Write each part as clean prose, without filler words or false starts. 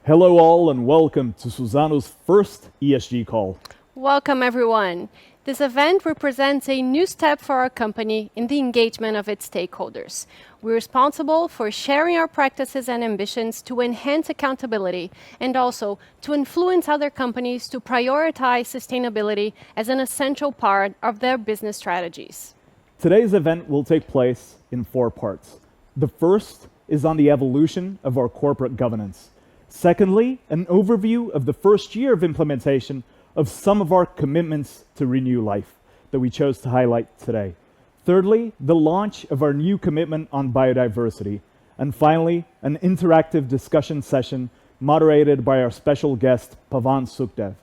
Hello all and welcome to Suzano's first ESG call. Welcome everyone. This event represents a new step for our company in the engagement of its stakeholders. We're responsible for sharing our practices and ambitions to enhance accountability and also to influence other companies to prioritize sustainability as an essential part of their business strategies. Today's event will take place in 4 parts. The first is on the evolution of our corporate governance. Secondly, an overview of the first year of implementation of some of our commitments to renew life that we chose to highlight today. Thirdly, the launch of our new commitment on biodiversity. And finally, an interactive discussion session moderated by our special guest, Pavan Sukhdev.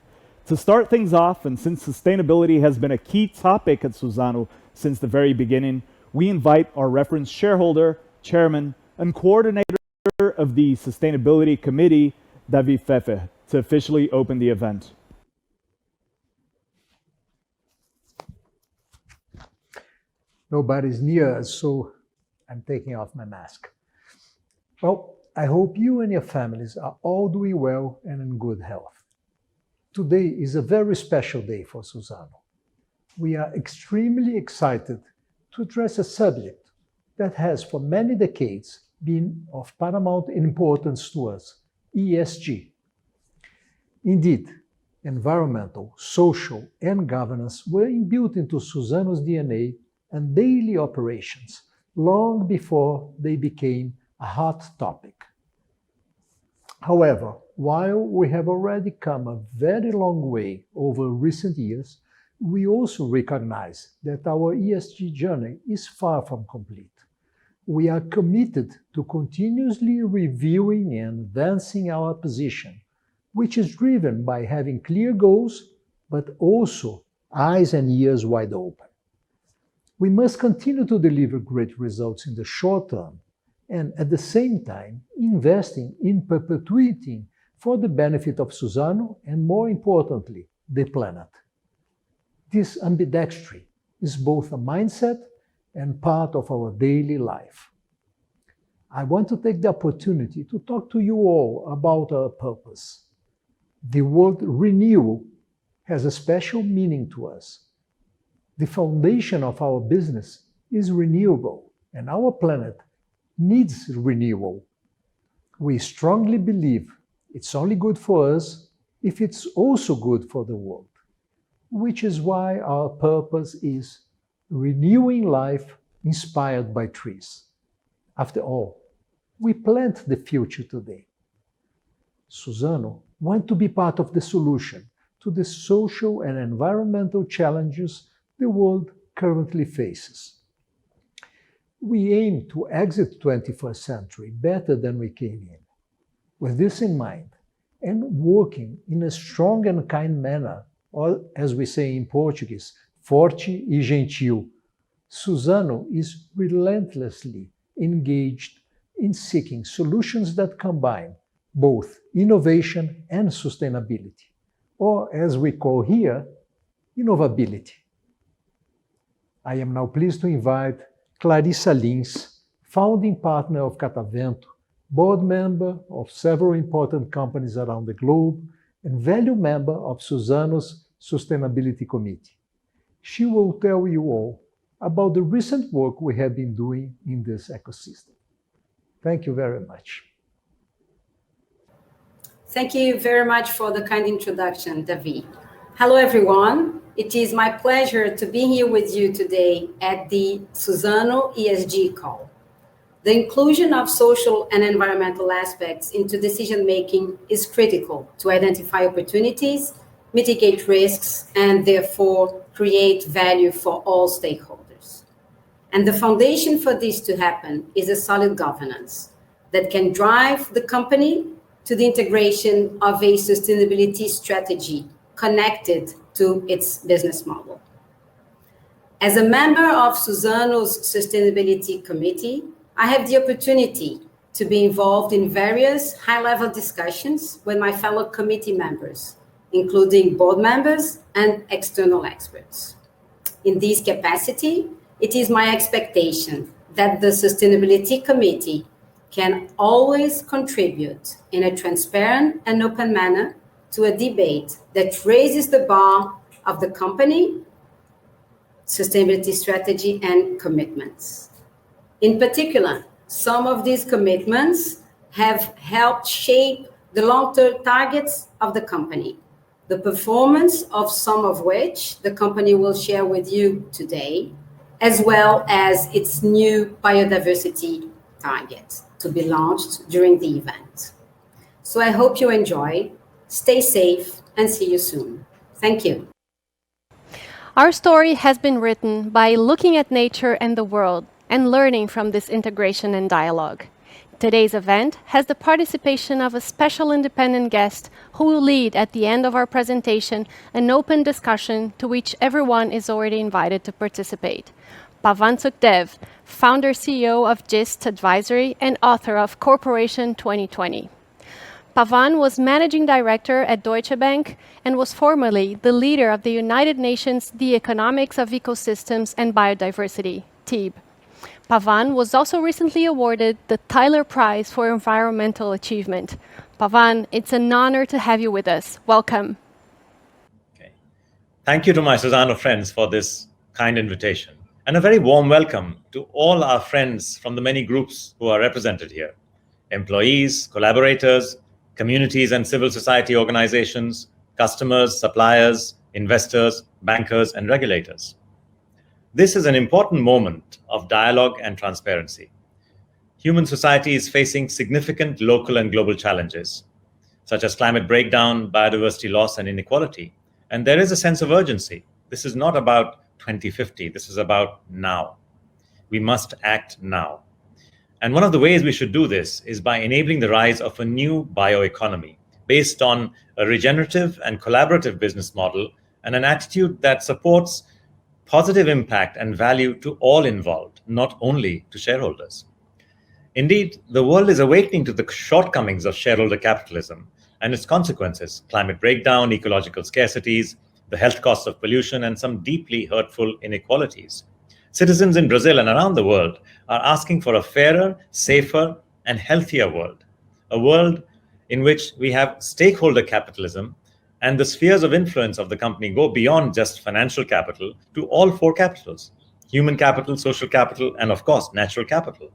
To start things off, and since sustainability has been a key topic at Suzano since the very beginning, we invite our reference shareholder, chairman, and coordinator of the Sustainability Committee, David Fefe, to officially open the event. Nobody's near us, so I'm taking off my mask. Well, I hope you and your families are all doing well and in good health. Today is a very special day for Suzano. We are extremely excited to address a subject that has for many decades been of paramount importance to us, ESG. Indeed, environmental, social, and governance were inbuilt into Suzano's DNA and daily operations long before they became a hot topic. However, while we have already come a very long way over recent years, we also recognize that our ESG journey is far from complete. We are committed to continuously reviewing and advancing our position, which is driven by having clear goals, but also eyes and ears wide open. We must continue to deliver great results in the short term and at the same time investing in perpetuating for the benefit of Suzano and, more importantly, the planet. This ambidextrity is both a mindset and part of our daily life. I want to take the opportunity to talk to you all about our purpose. The word renewal has a special meaning to us. The foundation of our business is renewable, and our planet needs renewal. We strongly believe it's only good for us if it's also good for the world, which is why our purpose is renewing life inspired by trees. After all, we plant the future today. Suzano wants to be part of the solution to the social and environmental challenges the world currently faces. We aim to exit the 21st century better than we came in. With this in mind, and working in a strong and kind manner, or as we say in Portuguese, forte e gentil, Suzano is relentlessly engaged in seeking solutions that combine both innovation and sustainability, or as we call here, innovability. I am now pleased to invite Clarissa Lins, founding partner of Catavento, board member of several important companies around the globe, and value member of Suzano's Sustainability Committee. She will tell you all about the recent work we have been doing in this ecosystem. Thank you very much. Thank you very much for the kind introduction, David. Hello, everyone. It is my pleasure to be here with you today at the Suzano ESG call. The inclusion of social and environmental aspects into decision-making is critical to identify opportunities, mitigate risks, and therefore create value for all stakeholders. And the foundation for this to happen is a solid governance that can drive the company to the integration of a sustainability strategy connected to its business model. As a member of Suzano's Sustainability Committee, I have the opportunity to be involved in various high-level discussions with my fellow committee members, including board members and external experts. In this capacity, it is my expectation that the Sustainability Committee can always contribute in a transparent and open manner to a debate that raises the bar of the company, sustainability strategy, and commitments. In particular, some of these commitments have helped shape the long-term targets of the company, the performance of some of which the company will share with you today, as well as its new biodiversity target to be launched during the event. So I hope you enjoy, stay safe, and see you soon. Thank you. Our story has been written by looking at nature and the world and learning from this integration and dialogue. Today's event has the participation of a special independent guest who will lead at the end of our presentation an open discussion to which everyone is already invited to participate. Pavan Sukhdev, founder CEO of GIST Advisory and author of Corporation 2020. Pavan was managing director at Deutsche Bank and was formerly the leader of the United Nations The Economics of Ecosystems and Biodiversity, TEEB. Pavan was also recently awarded the Tyler Prize for Environmental Achievement. Pavan, it's an honor to have you with us. Welcome. Okay. Thank you to my Suzano friends for this kind invitation, and a very warm welcome to all our friends from the many groups who are represented here: employees, collaborators, communities and civil society organizations, customers, suppliers, investors, bankers, and regulators. This is an important moment of dialogue and transparency. Human society is facing significant local and global challenges, such as climate breakdown, biodiversity loss, and inequality. And there is a sense of urgency. This is not about 2050. This is about now. We must act now. And one of the ways we should do this is by enabling the rise of a new bioeconomy based on a regenerative and collaborative business model and an attitude that supports positive impact and value to all involved, not only to shareholders. Indeed, the world is awakening to the shortcomings of shareholder capitalism and its consequences: climate breakdown, ecological scarcities, the health costs of pollution, and some deeply hurtful inequalities. Citizens in Brazil and around the world are asking for a fairer, safer, and healthier world, a world in which we have stakeholder capitalism and the spheres of influence of the company go beyond just financial capital to all four capitals: human capital, social capital, and of course, natural capital.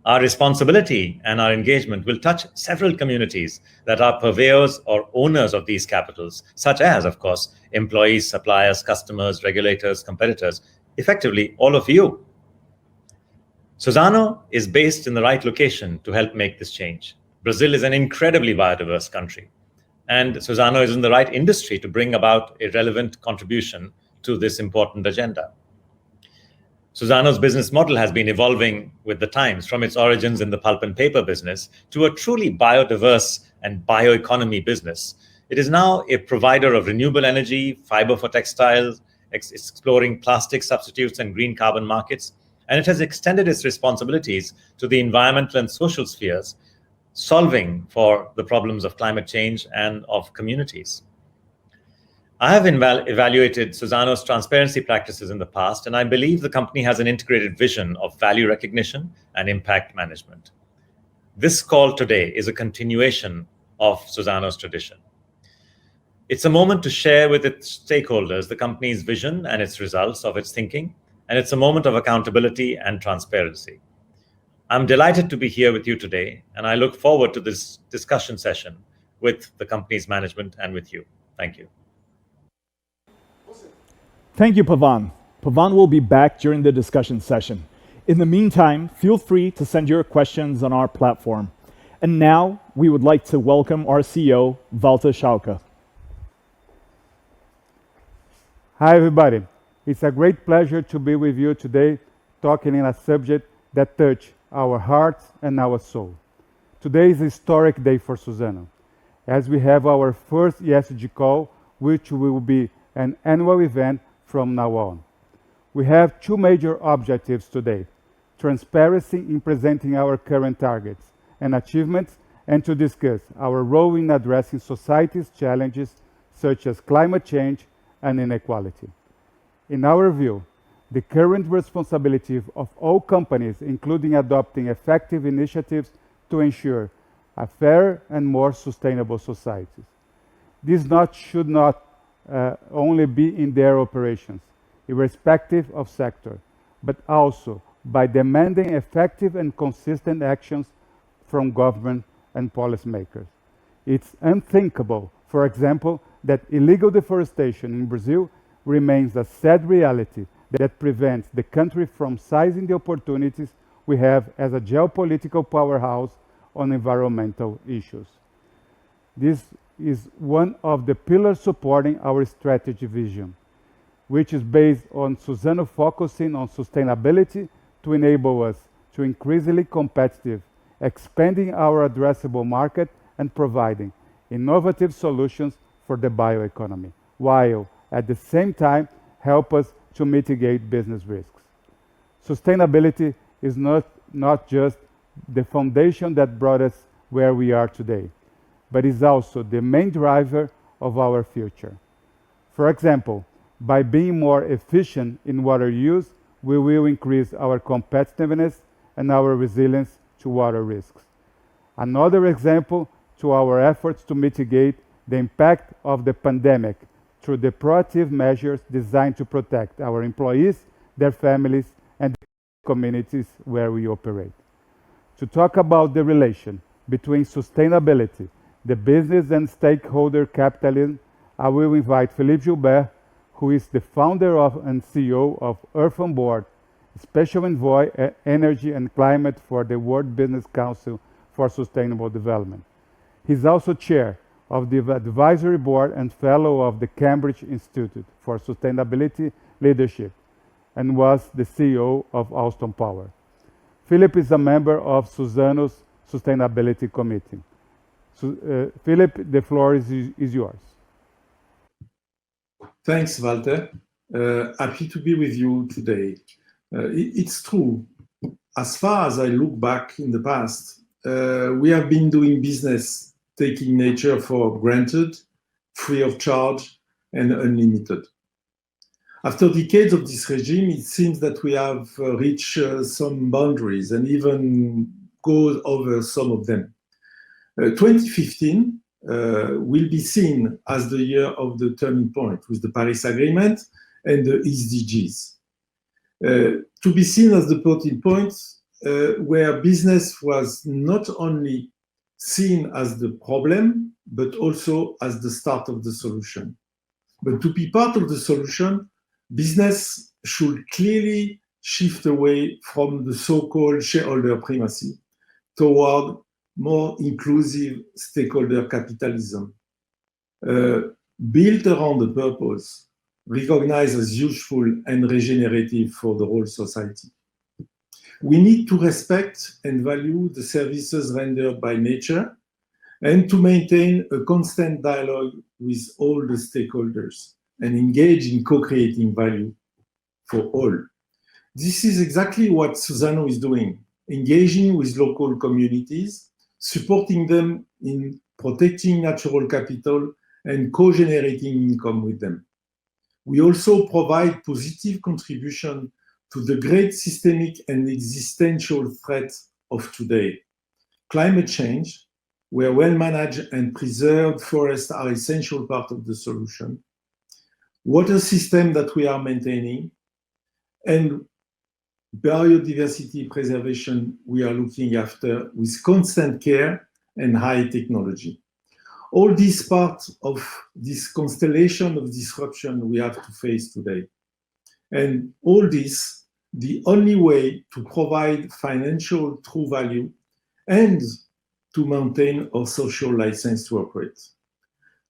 Our responsibility and our engagement will touch several communities that are purveyors or owners of these capitals, such as, of course, employees, suppliers, customers, regulators, competitors, effectively all of you. Suzano is based in the right location to help make this change. Brazil is an incredibly biodiverse country, and Suzano is in the right industry to bring about a relevant contribution to this important agenda. Suzano's business model has been evolving with the times, from its origins in the pulp and paper business to a truly biodiverse and bioeconomy business. It is now a provider of renewable energy, fiber for textiles, exploring plastic substitutes and green carbon markets, and it has extended its responsibilities to the environmental and social spheres, solving for the problems of climate change and of communities. I have evaluated Suzano's transparency practices in the past, and I believe the company has an integrated vision of value recognition and impact management. This call today is a continuation of Suzano's tradition. It's a moment to share with its stakeholders the company's vision and its results of its thinking, and it's a moment of accountability and transparency. I'm delighted to be here with you today, and I look forward to this discussion session with the company's management and with you. Thank you. Thank you, Pavan. Pavan will be back during the discussion session. In the meantime, feel free to send your questions on our platform. And now we would like to welcome our CEO, Walter Schalke. Hi, everybody. It's a great pleasure to be with you today, talking in a subject that touches our hearts and our soul. Today is a historic day for Suzano, as we have our first ESG call, which will be an annual event from now on. We have two major objectives today: transparency in presenting our current targets and achievements, and to discuss our role in addressing society's challenges such as climate change and inequality. In our view, the current responsibility of all companies, including adopting effective initiatives to ensure a fair and more sustainable society. This should not only be in their operations, irrespective of sector, but also by demanding effective and consistent actions from government and policymakers. It's unthinkable, for example, that illegal deforestation in Brazil remains a sad reality that prevents the country from seizing the opportunities we have as a geopolitical powerhouse on environmental issues. This is one of the pillars supporting our strategy vision, which is based on Suzano focusing on sustainability to enable us to increasingly competitive, expanding our addressable market and providing innovative solutions for the bioeconomy, while at the same time help us to mitigate business risks. Sustainability is not just the foundation that brought us where we are today, but is also the main driver of our future. For example, by being more efficient in water use, we will increase our competitiveness and our resilience to water risks. Another example to our efforts to mitigate the impact of the pandemic through the proactive measures designed to protect our employees, their families, and the communities where we operate. To talk about the relation between sustainability, the business and stakeholder capitalism, I will invite Philippe Gilbert, who is the founder and CEO of Earth on Board, Special Envoy Energy and Climate for the World Business Council for Sustainable Development. He's also chair of the advisory board and fellow of the Cambridge Institute for Sustainability Leadership, and was the CEO of Alstom Power. Philip is a member of Suzano's Sustainability Committee. Philip, the floor is yours. Thanks, Walter. Happy to be with you today. It's true. As far as I look back in the past, we have been doing business taking nature for granted, free of charge, and unlimited. After decades of this regime, it seems that we have reached some boundaries and even go over some of them. 2015 will be seen as the year of the turning point with the Paris Agreement and the SDGs. To be seen as the turning point where business was not only seen as the problem, but also as the start of the solution. But to be part of the solution, business should clearly shift away from the so-called shareholder primacy toward more inclusive stakeholder capitalism, built around the purpose, recognized as useful and regenerative for the whole society. We need to respect and value the services rendered by nature and to maintain a constant dialogue with all the stakeholders and engage in co-creating value for all. This is exactly what Suzano is doing, engaging with local communities, supporting them in protecting natural capital and co-generating income with them. We also provide positive contribution to the great systemic and existential threat of today. Climate change, where well-managed and preserved forests are essential part of the solution. Water system that we are maintaining, and biodiversity preservation we are looking after with constant care and high technology. All these parts of this constellation of disruption we have to face today. And all this, the only way to provide financial true value and to maintain our social license to operate.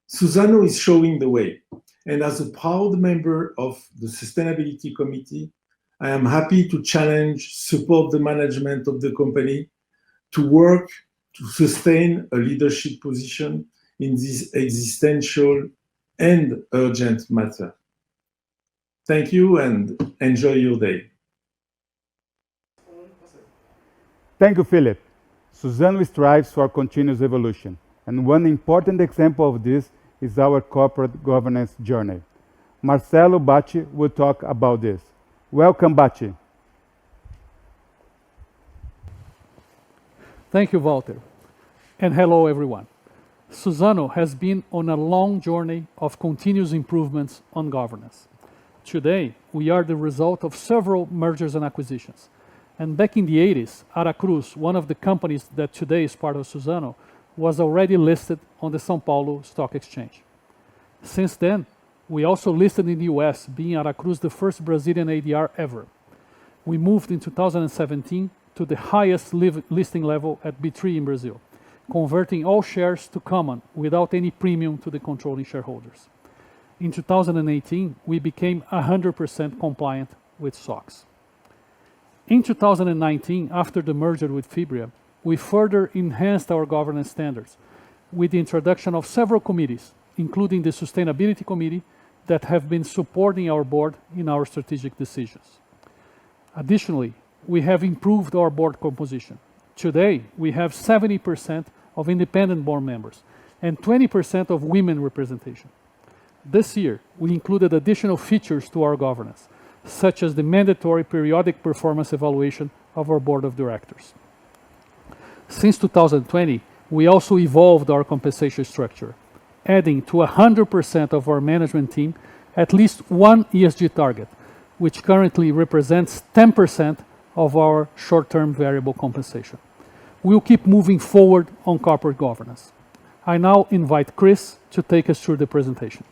Suzano is showing the way. And as a proud member of the Sustainability Committee, I am happy to challenge, support the management of the company to work to sustain a leadership position in this existential and urgent matter. Thank you and enjoy your day. Thank you, Philip. Suzano strives for continuous evolution, and one important example of this is our corporate governance journey. Marcelo Bacci will talk about this. Welcome, Bachi. Thank you, Walter. And hello, everyone. Suzano has been on a long journey of continuous improvements on governance. Today, we are the result of several mergers and acquisitions. And back in the 80s, Aracruz, one of the companies that today is part of Suzano, was already listed on the São Paulo Stock Exchange. Since then, we also listed in the US, being Aracruz the first Brazilian ADR ever. We moved in 2017 to the highest listing level at B3 in Brazil, converting all shares to common without any premium to the controlling shareholders. In 2018, we became 100% compliant with SOX. In 2019, after the merger with Fibria, we further enhanced our governance standards with the introduction of several committees, including the Sustainability Committee, that have been supporting our board in our strategic decisions. Additionally, we have improved our board composition. Today, we have 70% of independent board members and 20% of women representation. This year, we included additional features to our governance, such as the mandatory periodic performance evaluation of our board of directors. Since 2020, we also evolved our compensation structure, adding to 100% of our management team at least one ESG target, which currently represents 10% of our short-term variable compensation. We'll keep moving forward on corporate governance. I now invite Chris to take us through the presentation.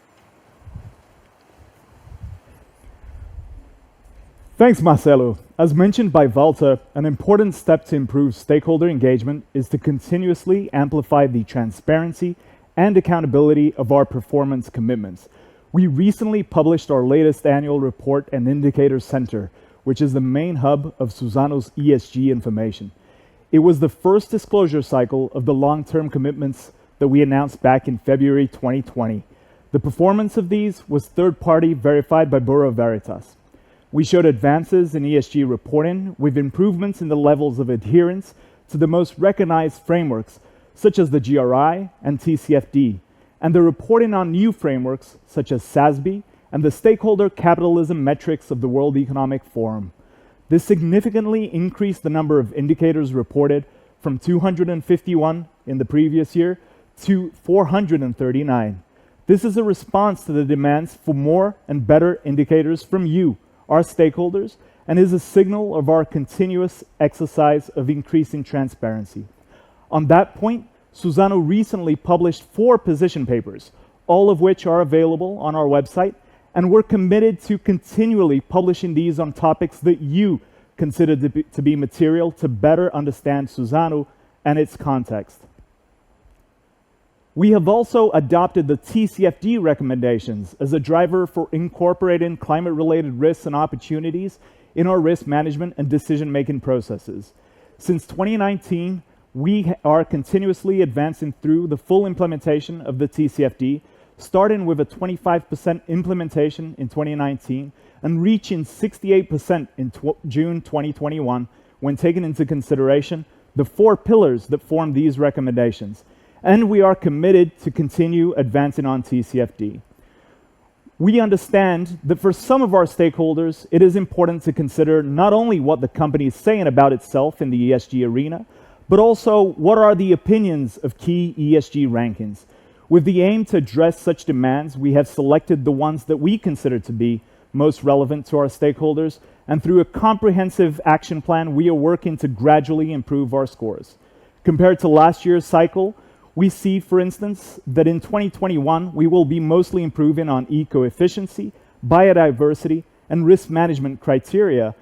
Thanks, Marcelo. As mentioned by Walter, an important step to improve stakeholder engagement is to continuously amplify the transparency and accountability of our performance commitments. We recently published our latest annual report and indicator center, which is the main hub of Suzano's ESG information. It was the first disclosure cycle of the long-term commitments that we announced back in February 2020. The performance of these was third-party verified by Bureau Veritas. We showed advances in ESG reporting with improvements in the levels of adherence to the most recognized frameworks, such as the GRI and TCFD, and the reporting on new frameworks, such as SASB and the stakeholder capitalism metrics of the World Economic Forum. This significantly increased the number of indicators reported from 251 in the previous year to 439. This is a response to the demands for more and better indicators from you, our stakeholders, and is a signal of our continuous exercise of increasing transparency. On that point, Suzano recently published 4 position papers, all of which are available on our website, and we're committed to continually publishing these on topics that you consider to be material to better understand Suzano and its context. We have also adopted the TCFD recommendations as a driver for incorporating climate-related risks and opportunities in our risk management and decision-making processes. Since 2019, we are continuously advancing through the full implementation of the TCFD, starting with a 25% implementation in 2019 and reaching 68% in June 2021 when taking into consideration the 4 pillars that form these recommendations. And we are committed to continue advancing on TCFD. We understand that for some of our stakeholders, it is important to consider not only what the company is saying about itself in the ESG arena, but also what are the opinions of key ESG rankings. With the aim to address such demands, we have selected the ones that we consider to be most relevant to our stakeholders, and through a comprehensive action plan, we are working to gradually improve our scores. Compared to last year's cycle, we see, for instance, that in 2021, we will be mostly improving on eco-efficiency, biodiversity, and risk management criteria.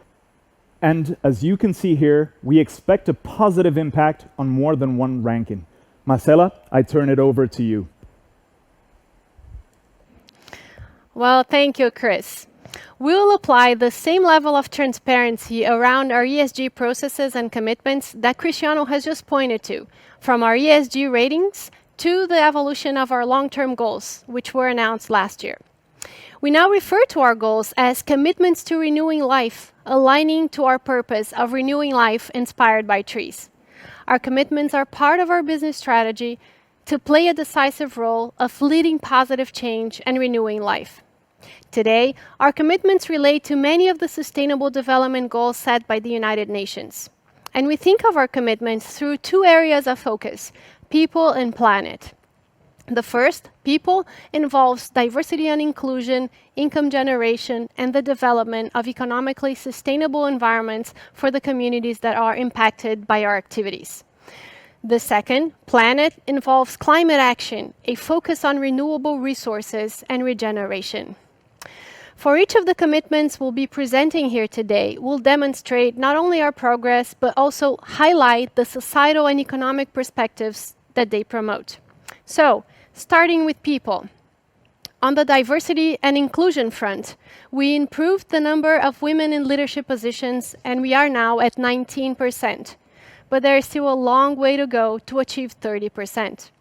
And as you can see here, we expect a positive impact on more than one ranking. Marcela, I turn it over to you. Well, thank you, Chris. We will apply the same level of transparency around our ESG processes and commitments that Cristiano has just pointed to, from our ESG ratings to the evolution of our long-term goals, which were announced last year. We now refer to our goals as commitments to renewing life, aligning to our purpose of renewing life inspired by trees. Our commitments are part of our business strategy to play a decisive role of leading positive change and renewing life. Today, our commitments relate to many of the Sustainable Development Goals set by the United Nations. And we think of our commitments through two areas of focus: people and planet. The first, people, involves diversity and inclusion, income generation, and the development of economically sustainable environments for the communities that are impacted by our activities. The second, planet, involves climate action, a focus on renewable resources and regeneration. For each of the commitments we'll be presenting here today, we'll demonstrate not only our progress, but also highlight the societal and economic perspectives that they promote. So, starting with people. On the diversity and inclusion front, we improved the number of women in leadership positions, and we are now at 19%. But there is still a long way to go to achieve 30%.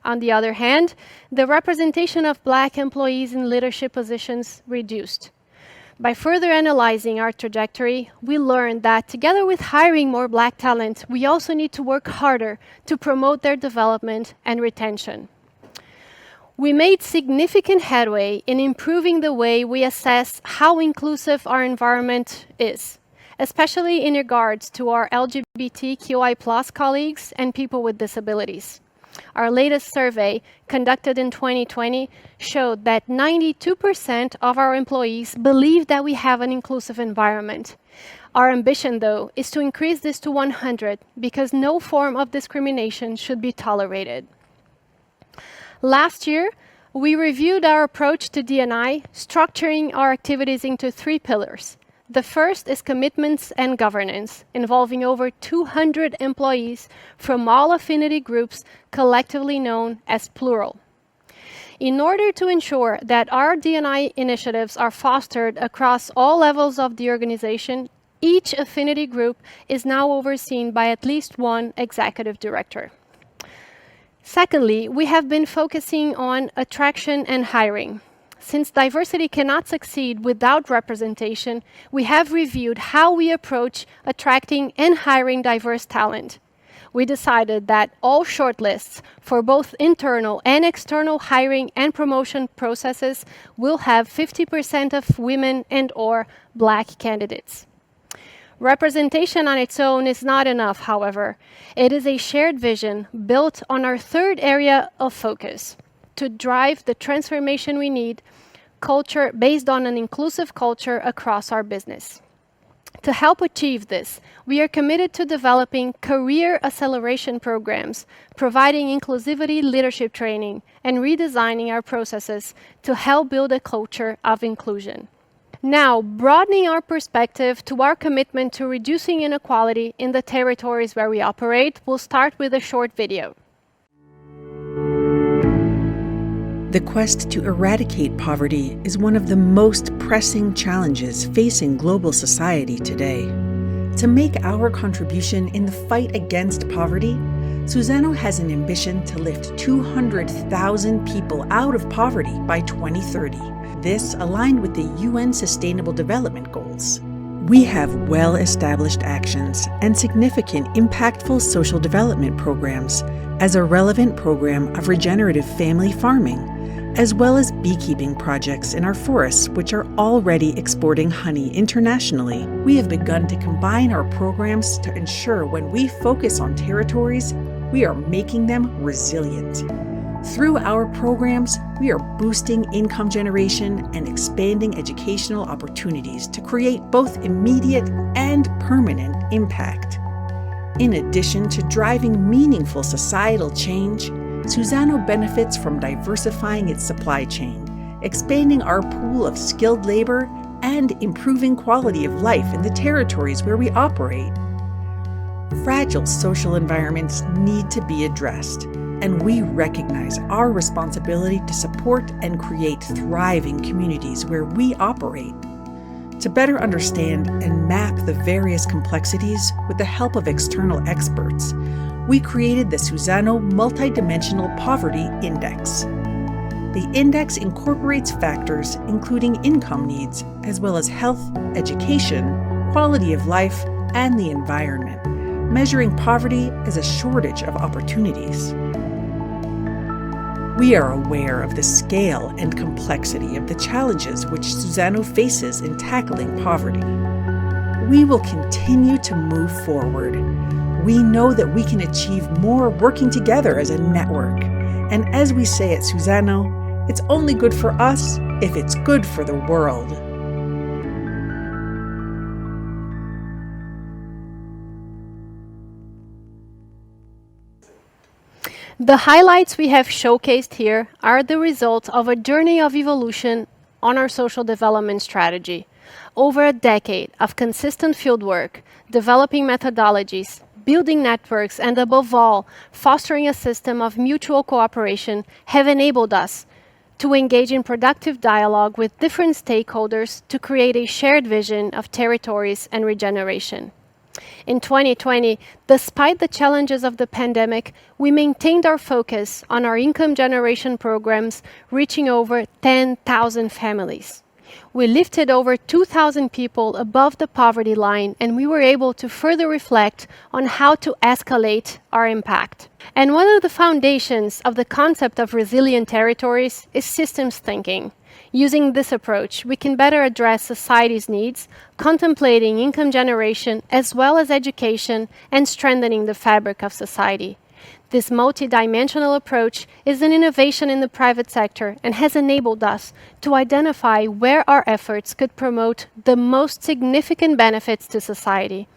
On the other hand, the representation of Black employees in leadership positions reduced. By further analyzing our trajectory, we learned that together with hiring more Black talent, we also need to work harder to promote their development and retention. We made significant headway in improving the way we assess how inclusive our environment is, especially in regards to our LGBTQI+ colleagues and people with disabilities. Our latest survey, conducted in 2020, showed that 92% of our employees believe that we have an inclusive environment. Our ambition, though, is to increase this to 100 because no form of discrimination should be tolerated. Last year, we reviewed our approach to D&I, structuring our activities into 3 pillars. The first is commitments and governance, involving over 200 employees from all affinity groups, collectively known as Plural. In order to ensure that our D&I initiatives are fostered across all levels of the organization, each affinity group is now overseen by at least one executive director. Secondly, we have been focusing on attraction and hiring. Since diversity cannot succeed without representation, we have reviewed how we approach attracting and hiring diverse talent. We decided that all shortlists for both internal and external hiring and promotion processes will have 50% of women and/or Black candidates. Representation on its own is not enough, however. It is a shared vision built on our third area of focus: to drive the transformation we need, culture based on an inclusive culture across our business. To help achieve this, we are committed to developing career acceleration programs, providing inclusivity leadership training, and redesigning our processes to help build a culture of inclusion. Now, broadening our perspective to our commitment to reducing inequality in the territories where we operate, we'll start with a short video. The quest to eradicate poverty is one of the most pressing challenges facing global society today. To make our contribution in the fight against poverty, Suzano has an ambition to lift 200,000 people out of poverty by 2030. This aligned with the UN Sustainable Development Goals. We have well-established actions and significant impactful social development programs as a relevant program of regenerative family farming, as well as beekeeping projects in our forests, which are already exporting honey internationally. We have begun to combine our programs to ensure when we focus on territories, we are making them resilient. Through our programs, we are boosting income generation and expanding educational opportunities to create both immediate and permanent impact. In addition to driving meaningful societal change, Suzano benefits from diversifying its supply chain, expanding our pool of skilled labor, and improving quality of life in the territories where we operate. Fragile social environments need to be addressed, and we recognize our responsibility to support and create thriving communities where we operate. To better understand and map the various complexities with the help of external experts, we created the Suzano Multidimensional Poverty Index. The index incorporates factors including income needs, as well as health, education, quality of life, and the environment, measuring poverty as a shortage of opportunities. We are aware of the scale and complexity of the challenges which Suzano faces in tackling poverty. We will continue to move forward. We know that we can achieve more working together as a network. And as we say at Suzano, it's only good for us if it's good for the world. The highlights we have showcased here are the result of a journey of evolution on our social development strategy. Over a decade of consistent fieldwork, developing methodologies, building networks, and above all, fostering a system of mutual cooperation have enabled us to engage in productive dialogue with different stakeholders to create a shared vision of territories and regeneration. In 2020, despite the challenges of the pandemic, we maintained our focus on our income generation programs, reaching over 10,000 families. We lifted over 2,000 people above the poverty line, and we were able to further reflect on how to escalate our impact. And one of the foundations of the concept of resilient territories is systems thinking. Using this approach, we can better address society's needs, contemplating income generation as well as education and strengthening the fabric of society. This multidimensional approach is an innovation in the private sector and has enabled us to identify where our efforts could promote the most significant benefits to society.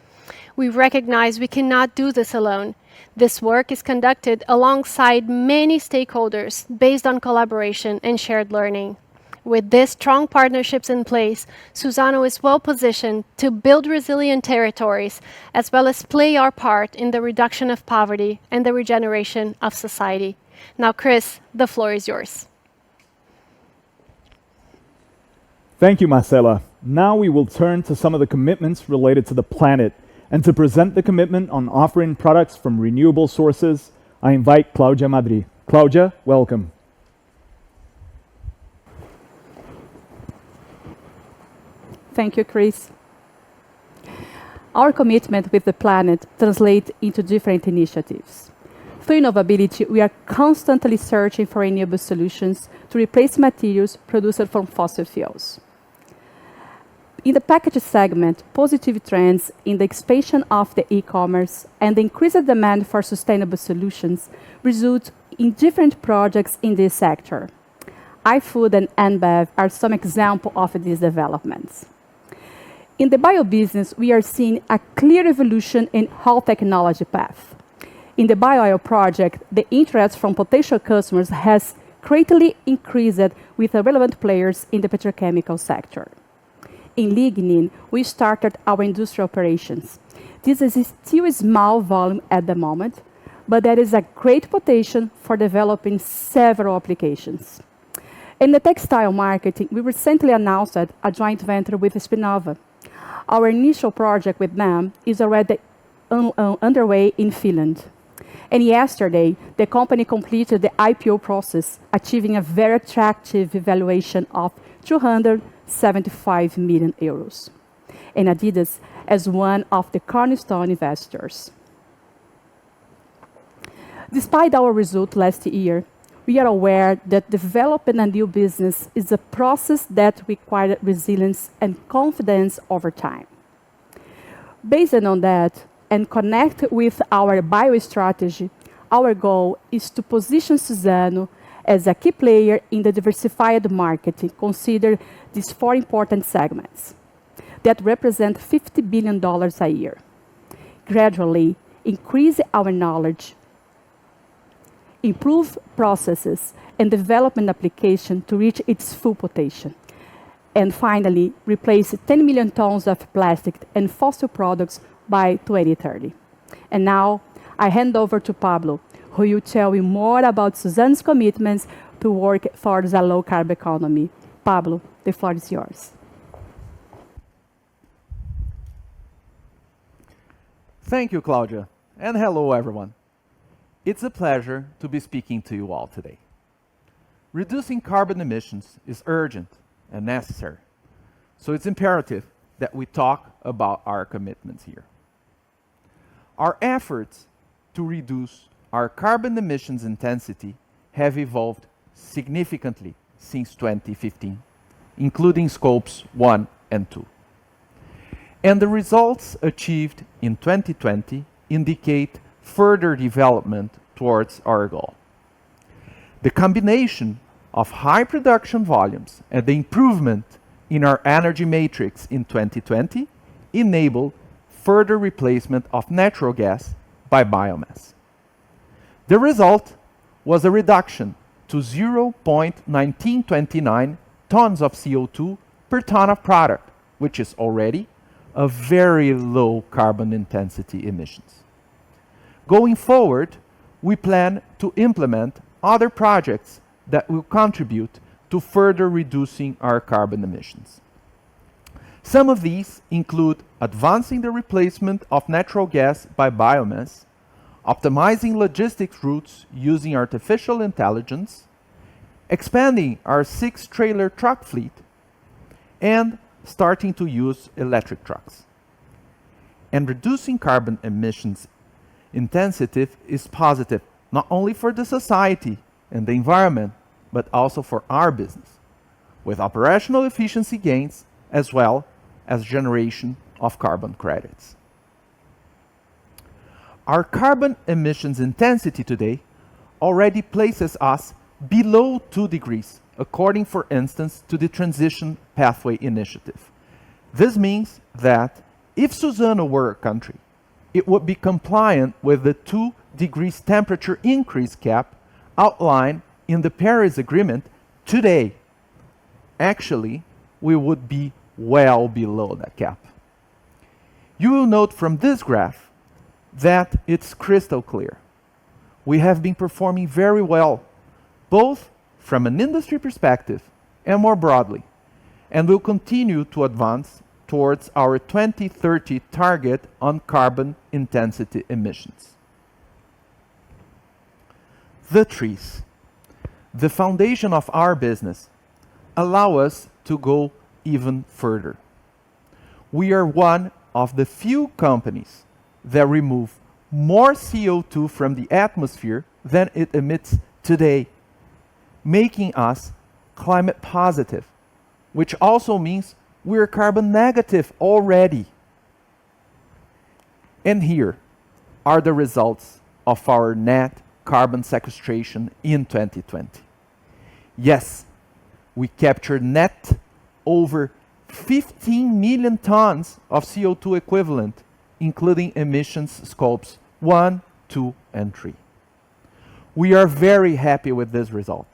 We recognize we cannot do this alone. This work is conducted alongside many stakeholders based on collaboration and shared learning. With these strong partnerships in place, Suzano is well positioned to build resilient territories as well as play our part in the reduction of poverty and the regeneration of society. Now, Chris, the floor is yours. Thank you, Marcela. Now we will turn to some of the commitments related to the planet. And to present the commitment on offering products from renewable sources, I invite Claudia Madri. Claudia, welcome. Thank you, Chris. Our commitment with the planet translates into different initiatives. Through innovability, we are constantly searching for renewable solutions to replace materials produced from fossil fuels. In the package segment, positive trends in the expansion of the e-commerce and the increased demand for sustainable solutions result in different projects in this sector. iFood and NBEV are some examples of these developments. In the bio business, we are seeing a clear evolution in whole technology path. In the bio-oil project, the interest from potential customers has greatly increased with the relevant players in the petrochemical sector. In lignin, we started our industrial operations. This is still a small volume at the moment, but there is a great potential for developing several applications. In the textile marketing, we recently announced a joint venture with Spinova. Our initial project with them is already underway in Finland. And yesterday, the company completed the IPO process, achieving a very attractive valuation of 275 million euros. And Adidas as one of the cornerstone investors. Despite our result last year, we are aware that developing a new business is a process that requires resilience and confidence over time. Based on that, and connect with our bio strategy, our goal is to position Suzano as a key player in the diversified market. Consider these 4 important segments that represent $50 billion a year. Gradually increase our knowledge, improve processes, and development application to reach its full potential. And finally, replace 10 million tons of plastic and fossil products by 2030. And now, I hand over to Pablo, who will tell you more about Suzano's commitments to work towards a low-carb economy. Pablo, the floor is yours. Thank you, Claudia, and hello, everyone. It's a pleasure to be speaking to you all today. Reducing carbon emissions is urgent and necessary, so it's imperative that we talk about our commitments here. Our efforts to reduce our carbon emissions intensity have evolved significantly since 2015, including scopes 1 and 2. And the results achieved in 2020 indicate further development towards our goal. The combination of high production volumes and the improvement in our energy matrix in 2020 enabled further replacement of natural gas by biomass. The result was a reduction to 0.1929 tons of CO2 per ton of product, which is already a very low carbon intensity emissions. Going forward, we plan to implement other projects that will contribute to further reducing our carbon emissions. Some of these include advancing the replacement of natural gas by biomass, optimizing logistics routes using artificial intelligence, expanding our 6-trailer truck fleet, and starting to use electric trucks. And reducing carbon emissions intensity is positive not only for the society and the environment, but also for our business, with operational efficiency gains as well as generation of carbon credits. Our carbon emissions intensity today already places us below 2 degrees, according, for instance, to the Transition Pathway Initiative. This means that if Suzano were a country, it would be compliant with the 2 degrees temperature increase cap outlined in the Paris Agreement today. Actually, we would be well below that cap. You will note from this graph that it's crystal clear. We have been performing very well, both from an industry perspective and more broadly, and will continue to advance towards our 2030 target on carbon intensity emissions. The trees, the foundation of our business, allow us to go even further. We are one of the few companies that remove more CO2 from the atmosphere than it emits today, making us climate positive, which also means we're carbon negative already. And here are the results of our net carbon sequestration in 2020. Yes, we captured net over 15 million tons of CO2 equivalent, including emissions scopes 1, 2, and 3. We are very happy with this result.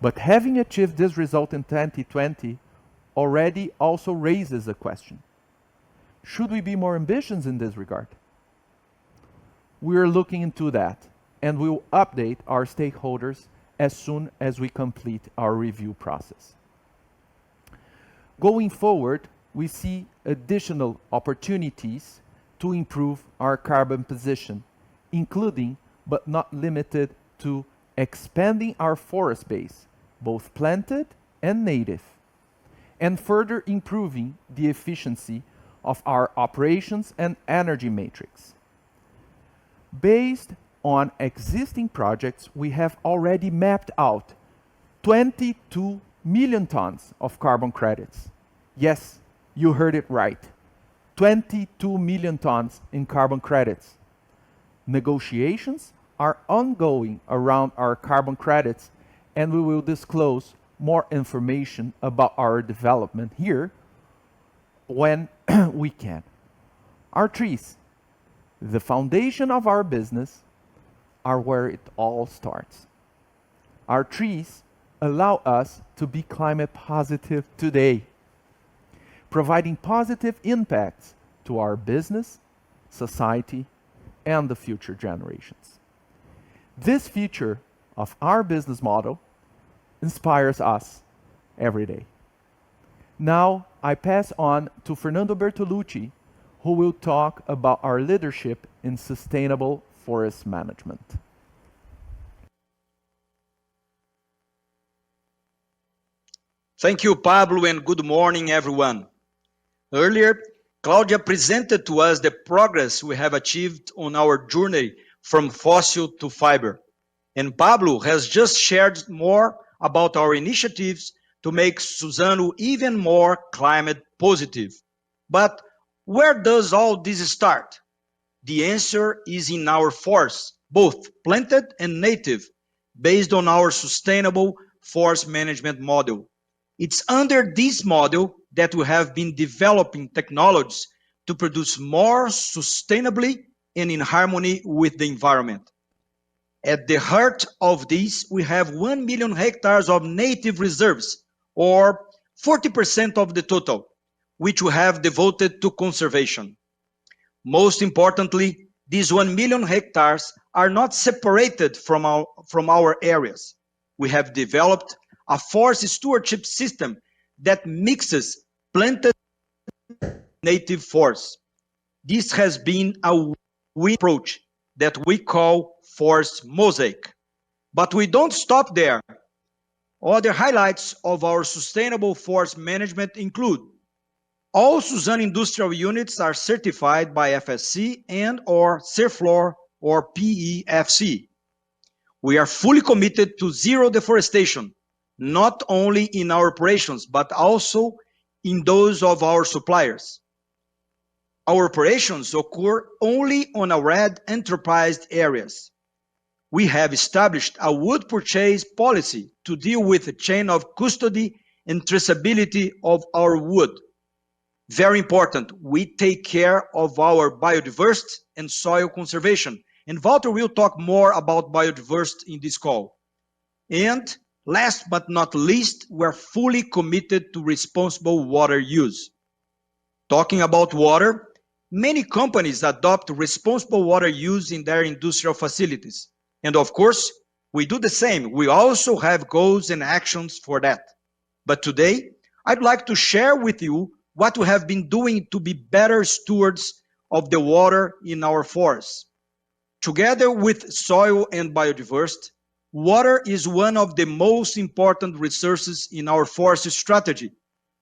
But having achieved this result in 2020 already also raises a question. Should we be more ambitious in this regard? We are looking into that, and we will update our stakeholders as soon as we complete our review process. Going forward, we see additional opportunities to improve our carbon position, including but not limited to expanding our forest base, both planted and native, and further improving the efficiency of our operations and energy matrix. Based on existing projects, we have already mapped out 22 million tons of carbon credits. Yes, you heard it right. 22 million tons in carbon credits. Negotiations are ongoing around our carbon credits, and we will disclose more information about our development here when we can. Our trees, the foundation of our business, are where it all starts. Our trees allow us to be climate positive today, providing positive impacts to our business, society, and the future generations. This feature of our business model inspires us every day. Now, I pass on to Fernando Bertolucci, who will talk about our leadership in sustainable forest management. Thank you, Pablo, and good morning, everyone. Earlier, Claudia presented to us the progress we have achieved on our journey from fossil to fiber. And Pablo has just shared more about our initiatives to make Suzano even more climate positive. But where does all this start? The answer is in our forests, both planted and native, based on our sustainable forest management model. It's under this model that we have been developing technologies to produce more sustainably and in harmony with the environment. At the heart of this, we have 1 million hectares of native reserves, or 40% of the total, which we have devoted to conservation. Most importantly, these 1 million hectares are not separated from our areas. We have developed a forest stewardship system that mixes planted native forests. This has been a win approach that we call forest mosaic. But we don't stop there. Other highlights of our sustainable forest management include all Suzano industrial units are certified by FSC and or CIRFLOR or PEFC. We are fully committed to zero deforestation, not only in our operations, but also in those of our suppliers. Our operations occur only on our red enterprised areas. We have established a wood purchase policy to deal with the chain of custody and traceability of our wood. Very important, we take care of our biodiversity and soil conservation. And Walter will talk more about biodiversity in this call. And last but not least, we're fully committed to responsible water use. Talking about water, many companies adopt responsible water use in their industrial facilities. And of course, we do the same. We also have goals and actions for that. But today, I'd like to share with you what we have been doing to be better stewards of the water in our forests. Together with soil and biodiversity, water is one of the most important resources in our forest strategy,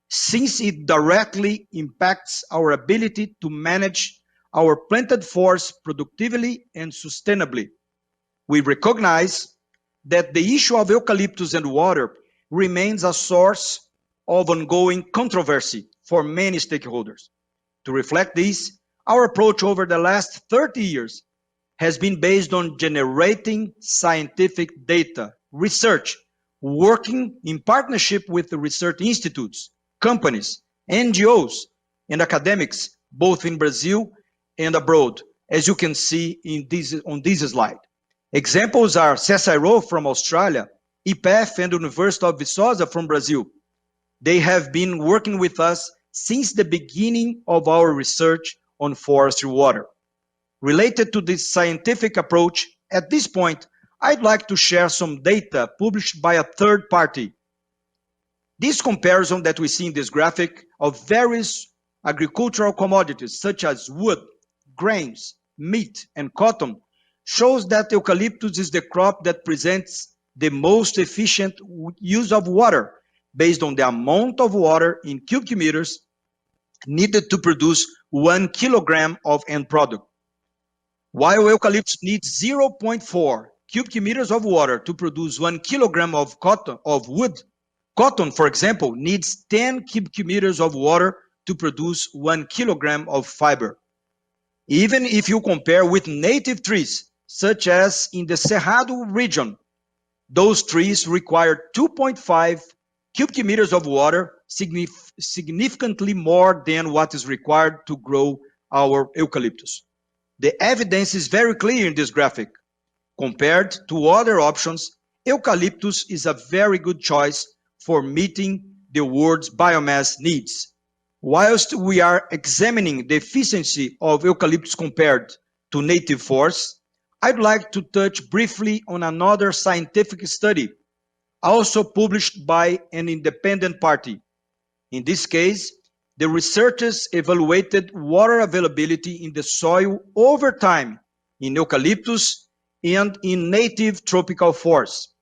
since it directly impacts our ability to manage our planted forests productively and sustainably. We recognize that the issue of eucalyptus and water remains a source of ongoing controversy for many stakeholders. To reflect this, our approach over the last 30 years has been based on generating scientific data, research, working in partnership with the research institutes, companies, NGOs, and academics, both in Brazil and abroad, as you can see on this slide. Examples are CSIRO from Australia, IPEF and University of Viçosa from Brazil. They have been working with us since the beginning of our research on forestry water. Related to this scientific approach, at this point, I'd like to share some data published by a third party. This comparison that we see in this graphic of various agricultural commodities such as wood, grains, meat, and cotton shows that eucalyptus is the crop that presents the most efficient use of water based on the amount of water in cubic meters needed to produce 1 kilogram of end product. While eucalyptus needs 0.4 cubic meters of water to produce 1 kilogram of wood, cotton, for example, needs 10 cubic meters of water to produce 1 kilogram of fiber. Even if you compare with native trees, such as in the Cerrado region, those trees require 2.5 cubic meters of water, significantly more than what is required to grow our eucalyptus. The evidence is very clear in this graphic. Compared to other options, eucalyptus is a very good choice for meeting the world's biomass needs. Whilst we are examining the efficiency of eucalyptus compared to native forests, I'd like to touch briefly on another scientific study, also published by an independent party. In this case, the researchers evaluated water availability in the soil over time in eucalyptus and in native tropical forests.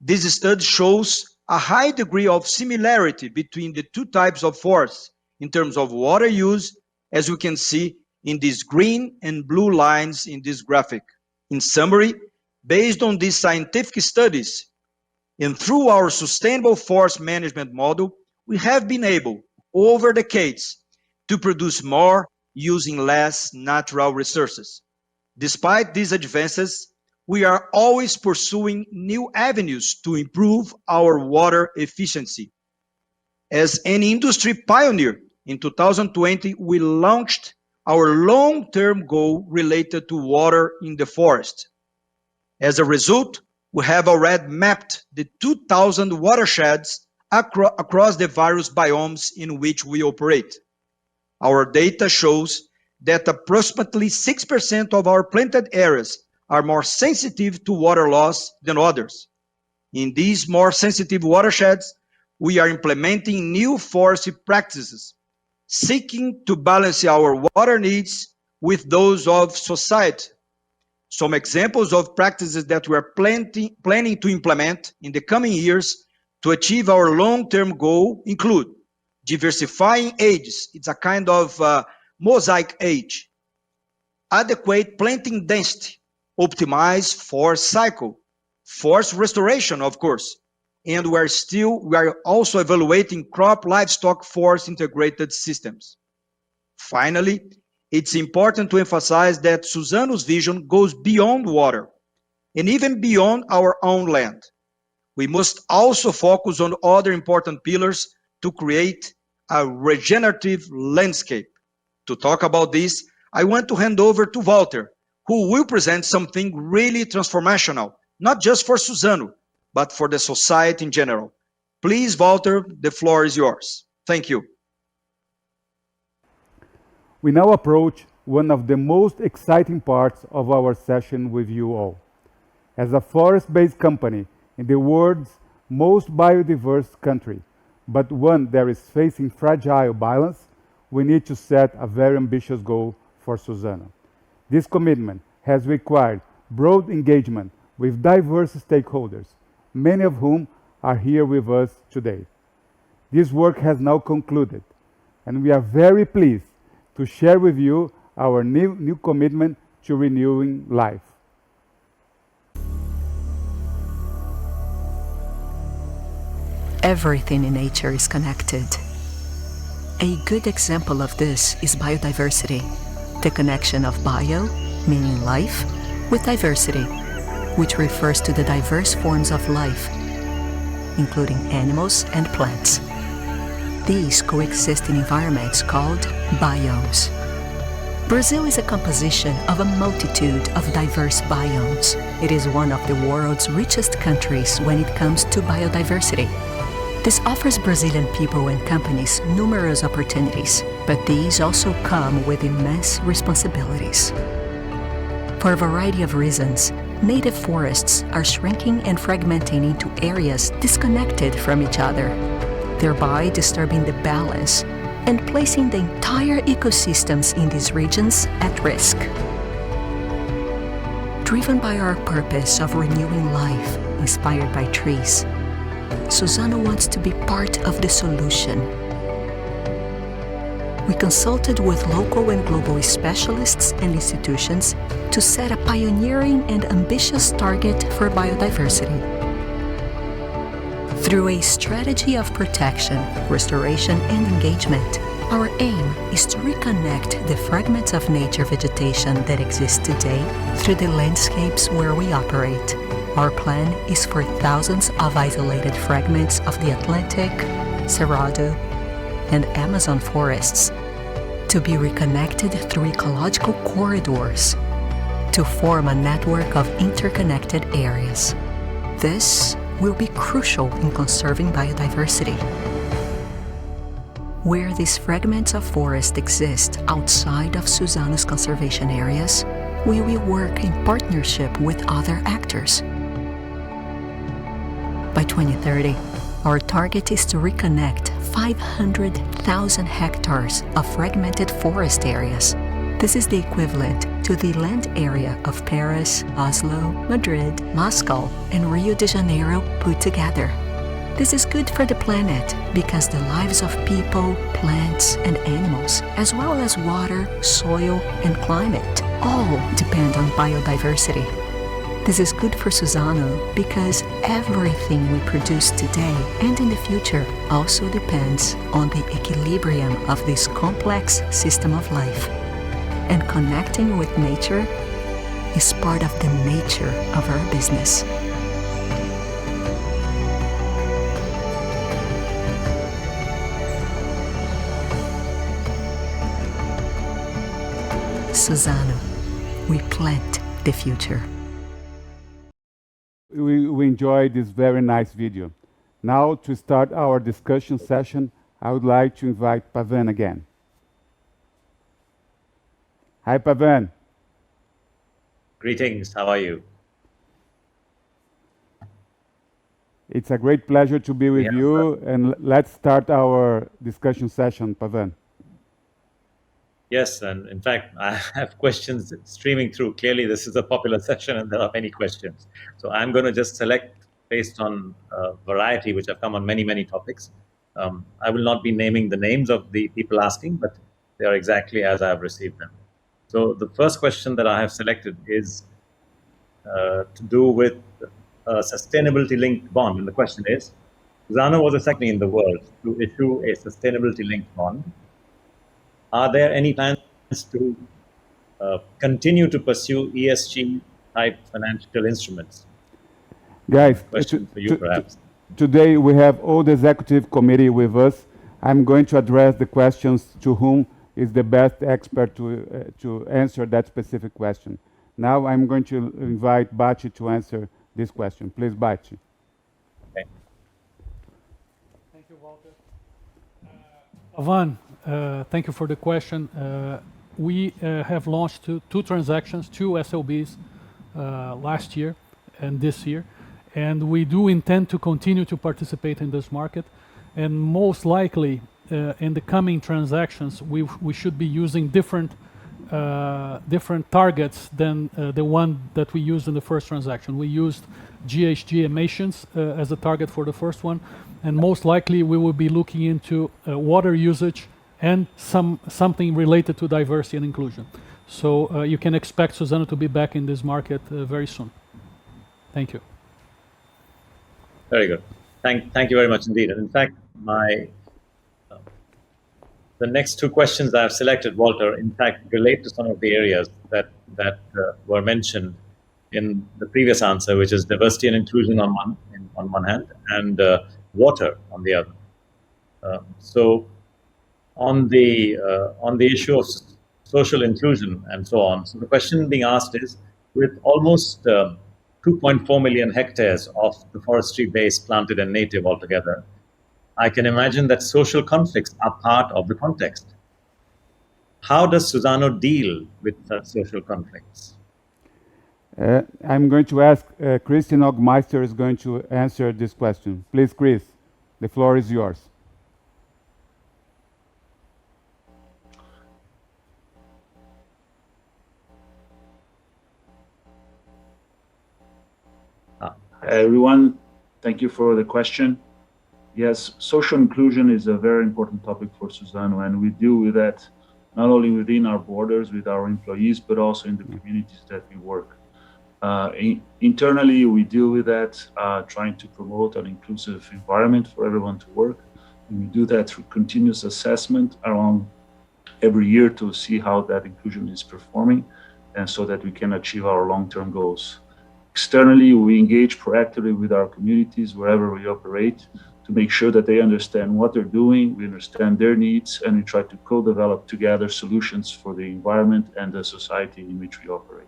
This study shows a high degree of similarity between the two types of forests in terms of water use, as we can see in these green and blue lines in this graphic. In summary, Based on these scientific studies and through our sustainable forest management model, we have been able, over decades, to produce more using less natural resources. Despite these advances, we are always pursuing new avenues to improve our water efficiency. As an industry pioneer, in 2020, we launched our long-term goal related to water in the forest. As a result, we have already mapped the 2,000 watersheds across the various biomes in which we operate. Our data shows that approximately 6% of our planted areas are more sensitive to water loss than others. In these more sensitive watersheds, we are implementing new forestry practices, seeking to balance our water needs with those of society. Some examples of practices that we are planning to implement in the coming years to achieve our long-term goal include diversifying ages. It's a kind of mosaic age. Adequate planting density, optimize forest cycle, forest restoration, of course, and we are also evaluating crop livestock forest integrated systems. Finally, it's important to emphasize that Suzano's vision goes beyond water and even beyond our own land. We must also focus on other important pillars to create a regenerative landscape. To talk about this, I want to hand over to Walter, who will present something really transformational, not just for Suzano, but for the society in general. Please, Walter, the floor is yours. Thank you. We now approach one of the most exciting parts of our session with you all. As a forest-based company in the world's most biodiverse country, but one that is facing fragile balance, we need to set a very ambitious goal for Suzano. This commitment has required broad engagement with diverse stakeholders, many of whom are here with us today. This work has now concluded, and we are very pleased to share with you our new commitment to renewing life. Everything in nature is connected. A good example of this is biodiversity, the connection of bio, meaning life, with diversity, which refers to the diverse forms of life, including animals and plants. These coexist in environments called biomes. Brazil is a composition of a multitude of diverse biomes. It is one of the world's richest countries when it comes to biodiversity. This offers Brazilian people and companies numerous opportunities, but these also come with immense responsibilities. For a variety of reasons, native forests are shrinking and fragmenting into areas disconnected from each other, thereby disturbing the balance and placing the entire ecosystems in these regions at risk. Driven by our purpose of renewing life inspired by trees, Suzano wants to be part of the solution. We consulted with local and global specialists and institutions to set a pioneering and ambitious target for biodiversity. Through a strategy of protection, restoration, and engagement, our aim is to reconnect the fragments of nature vegetation that exist today through the landscapes where we operate. Our plan is for thousands of isolated fragments of the Atlantic, Cerrado, and Amazon forests to be reconnected through ecological corridors to form a network of interconnected areas. This will be crucial in conserving biodiversity. Where these fragments of forest exist outside of Suzano's conservation areas, we will work in partnership with other actors. By 2030, our target is to reconnect 500,000 hectares of fragmented forest areas. This is the equivalent to the land area of Paris, Oslo, Madrid, Moscow, and Rio de Janeiro put together. This is good for the planet because the lives of people, plants, and animals, as well as water, soil, and climate, all depend on biodiversity. This is good for Suzano because everything we produce today and in the future also depends on the equilibrium of this complex system of life. And connecting with nature is part of the nature of our business. Suzano, we plant the future. We enjoyed this very nice video. Now, to start our discussion session, I would like to invite Pavan again. Hi, Pavan. Greetings, how are you? It's a great pleasure to be with you, and let's start our discussion session, Pavan. Yes, and in fact, I have questions streaming through. Clearly, this is a popular session and there are many questions. So I'm going to just select based on variety, which have come on many, many topics. I will not be naming the names of the people asking, but they are exactly as I have received them. So the first question that I have selected is to do with a sustainability-linked bond. And the question is, Suzano was the second in the world to issue a sustainability-linked bond. Are there any plans to continue to pursue ESG-type financial instruments? Guys, Question for you, perhaps. Today we have all the executive committee with us. I'm going to address the questions to whom is the best expert to answer that specific question. Now I'm going to invite Bachi to answer this question. Please, Bachi. Okay. Thank you, Walter. Pavan, thank you for the question. We have launched two transactions, two SLBs last year and this year, and we do intend to continue to participate in this market, and most likely in the coming transactions we should be using different targets than the one that we used in the first transaction. We used GHG emissions as a target for the first one, and most likely we will be looking into water usage and something related to diversity and inclusion. So you can expect Suzano to be back in this market very soon. Thank you. Very good. Thank you very much indeed. And in fact, the next two questions I have selected, Walter, in fact, relate to some of the areas that were mentioned in the previous answer, which is diversity and inclusion on one hand, and water on the other. So on the issue of social inclusion and so on, so the question being asked is, with almost 2.4 million hectares of the forestry base planted and native altogether, I can imagine that social conflicts are part of the context. How does Suzano deal with such social conflicts? I'm going to ask Christian Ogmeister is going to answer this question. Please, Chris, the floor is yours. Hi, everyone. Thank you for the question. Yes, social inclusion is a very important topic for Suzano, and we deal with that not only within our borders with our employees, but also in the communities that we work. Internally, we deal with that, trying to promote an inclusive environment for everyone to work. And we do that through continuous assessment around every year to see how that inclusion is performing, and so that we can achieve our long-term goals. Externally, we engage proactively with our communities wherever we operate to make sure that they understand what they're doing, we understand their needs, and we try to co-develop together solutions for the environment and the society in which we operate.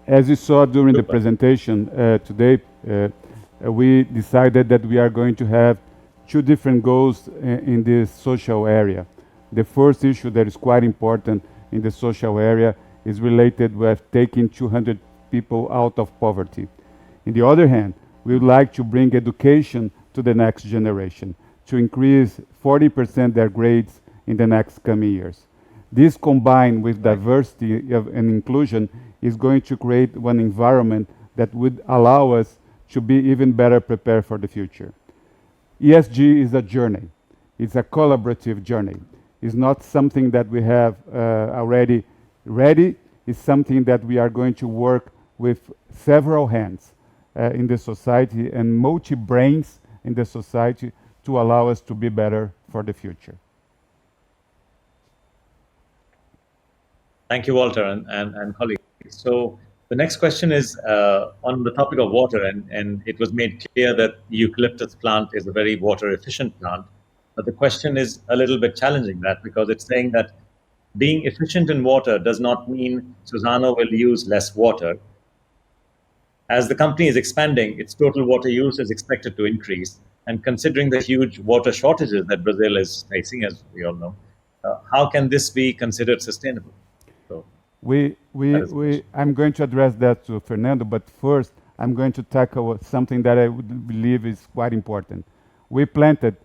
As you saw during the presentation today, we decided that we are going to have two different goals in this social area. The first issue that is quite important in the social area is related with taking 200 people out of poverty. On the other hand, we would like to bring education to the next generation, to increase 40% their grades in the next coming years. This combined with diversity and inclusion is going to create one environment that would allow us to be even better prepared for the future. ESG is a journey. It's a collaborative journey. It's not something that we have already ready. It's something that we are going to work with several hands in the society and multi-brains in the society to allow us to be better for the future. Thank you, Walter and colleagues. So the next question is on the topic of water, and it was made clear that the eucalyptus plant is a very water efficient plant. But the question is a little bit challenging that, because it's saying that being efficient in water does not mean Suzano will use less water. As the company is expanding, its total water use is expected to increase. And considering the huge water shortages that Brazil is facing, as we all know, how can this be considered sustainable? So I'm going to address that to Fernando, but first I'm going to tackle something that I would believe is quite important. We planted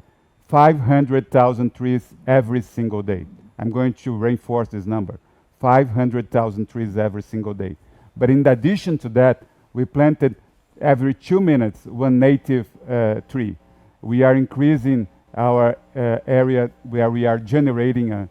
500,000 trees every single day. I'm going to reinforce this number, 500,000 trees every single day. But in addition to that, we planted every 2 minutes one native tree. We are increasing our area where we are generating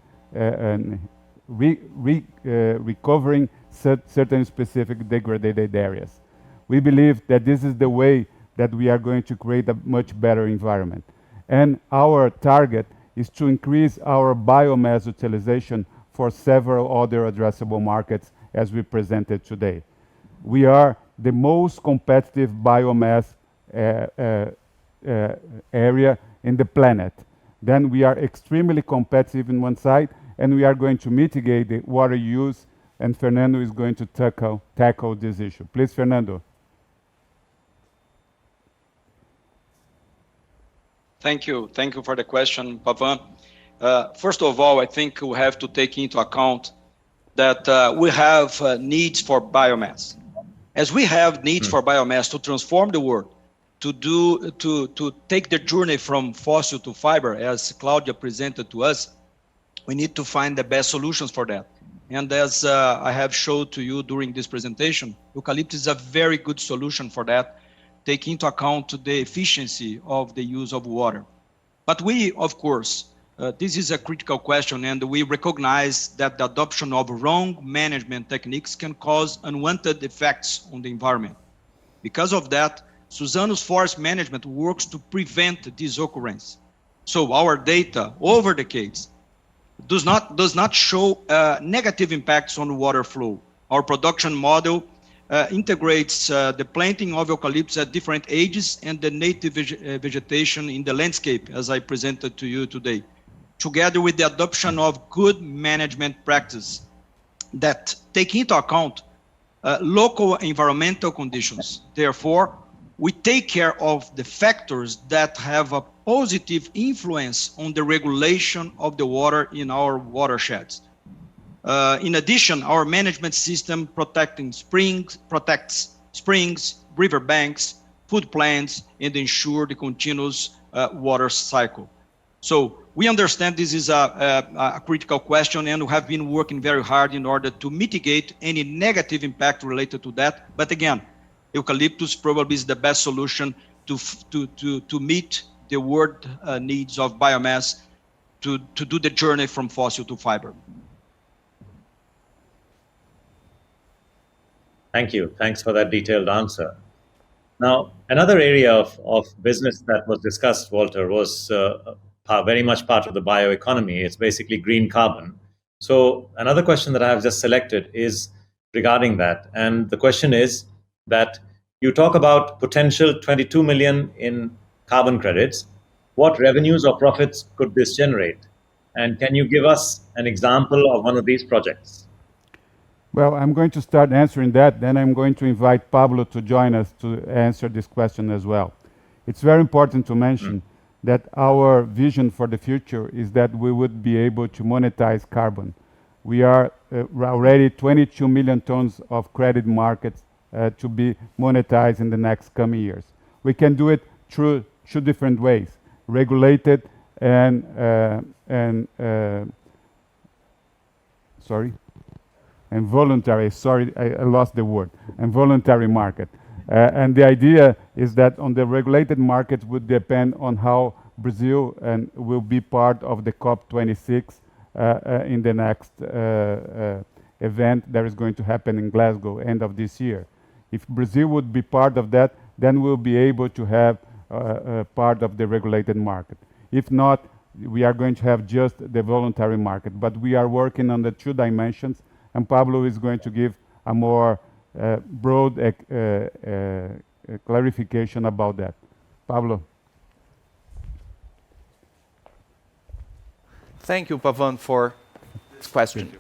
recovering certain specific degraded areas. We believe that this is the way that we are going to create a much better environment. And our target is to increase our biomass utilization for several other addressable markets as we presented today. We are the most competitive biomass area in the planet. Then we are extremely competitive in one side, and we are going to mitigate the water use, and Fernando is going to tackle this issue. Please, Fernando. Thank you. Thank you for the question, Pavan. First of all, I think we have to take into account that we have needs for biomass. As we have needs for biomass to transform the world, to take the journey from fossil to fiber, as Claudia presented to us, we need to find the best solutions for that. And as I have showed to you during this presentation, eucalyptus is a very good solution for that, taking into account the efficiency of the use of water. But we, of course, this is a critical question, and we recognize that the adoption of wrong management techniques can cause unwanted effects on the environment. Because of that, Suzano's forest management works to prevent this occurrence. So our data over decades does not show negative impacts on water flow. Our production model integrates the planting of eucalyptus at different ages and the native vegetation in the landscape, as I presented to you today, together with the adoption of good management practice that take into account local environmental conditions. Therefore, we take care of the factors that have a positive influence on the regulation of the water in our watersheds. In addition, our management system protects springs, riverbanks, food plants, and ensure the continuous water cycle. So we understand this is a critical question, and we have been working very hard in order to mitigate any negative impact related to that. But again, eucalyptus probably is the best solution to meet the world needs of biomass to do the journey from fossil to fiber. Thank you. Thanks for that detailed answer. Now, another area of business that was discussed, Walter, was very much part of the bioeconomy. It's basically green carbon. So another question that I have just selected is regarding that. And the question is that you talk about potential 22 million in carbon credits. What revenues or profits could this generate? And can you give us an example of one of these projects? Well, I'm going to start answering that, then I'm going to invite Pablo to join us to answer this question as well. It's very important to mention that our vision for the future is that we would be able to monetize carbon. We are already 22 million tons of credit markets to be monetized in the next coming years. We can do it through two different ways, regulated and voluntary, sorry, I lost the word, and voluntary market. And the idea is that on the regulated market would depend on how Brazil will be part of the COP26 in the next event that is going to happen in Glasgow, end of this year. If Brazil would be part of that, then we'll be able to have part of the regulated market. If not, we are going to have just the voluntary market. But we are working on the two dimensions, and Pablo is going to give a more broad clarification about that. Pablo. Thank you, Pavan, for this question.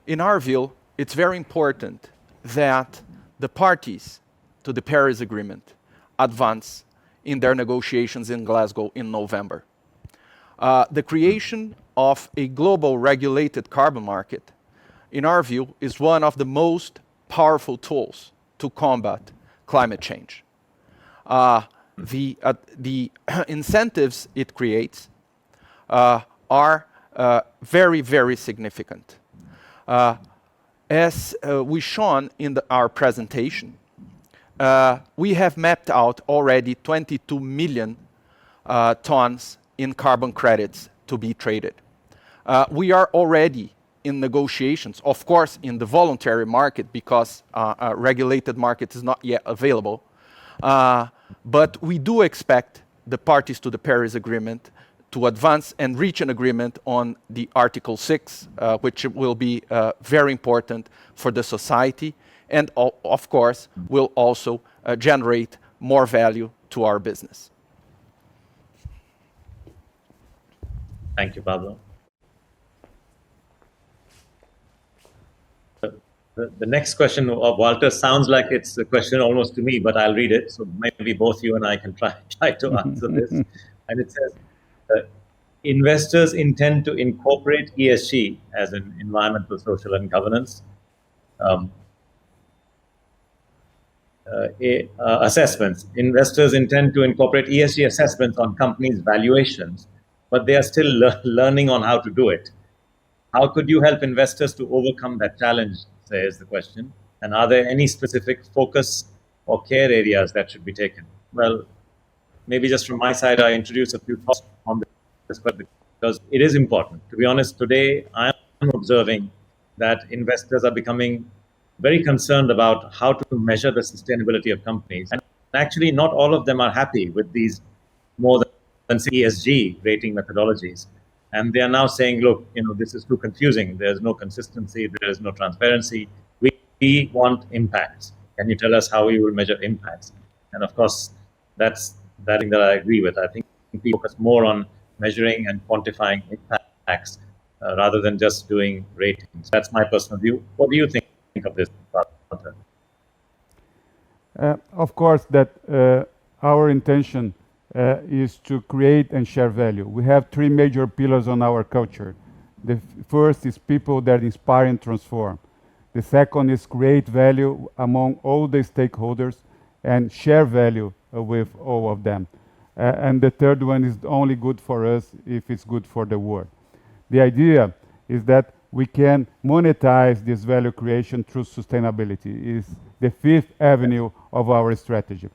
In our view, it's very important that the parties to the Paris Agreement advance in their negotiations in Glasgow in November. The creation of a global regulated carbon market, in our view, is one of the most powerful tools to combat climate change. The incentives it creates are very, very significant. As we shown in our presentation, we have mapped out already 22 million tons in carbon credits to be traded. We are already in negotiations, of course, in the voluntary market because a regulated market is not yet available. But we do expect the parties to the Paris Agreement to advance and reach an agreement on the Article 6, which will be very important for the society and, of course, will also generate more value to our business. Thank you, Pablo. The next question of Walter sounds like it's a question almost to me, but I'll read it. So maybe both you and I can try to answer this. And it says, investors intend to incorporate ESG as in environmental, social, and governance assessments. Investors intend to incorporate ESG assessments on companies' valuations, but they are still learning on how to do it. How could you help investors to overcome that challenge, is the question. And are there any specific focus or care areas that should be taken? Well, maybe just from my side, I introduce a few thoughts on this, because it is important. To be honest, today I am observing that investors are becoming very concerned about how to measure the sustainability of companies. And actually, not all of them are happy with these more than ESG rating methodologies. And they are now saying, look, this is too confusing. There's no consistency. There's no transparency. We want impacts. Can you tell us how we will measure impacts? And of course, that's that thing that I agree with. I think we focus more on measuring and quantifying impacts rather than just doing ratings. That's my personal view. What do you think of this, Walter? Of course, that our intention is to create and share value. We have three major pillars on our culture. The first is people that inspire and transform. The second is create value among all the stakeholders and share value with all of them. And the third one is only good for us if it's good for the world. The idea is that we can monetize this value creation through sustainability. It's the fifth avenue of our strategy.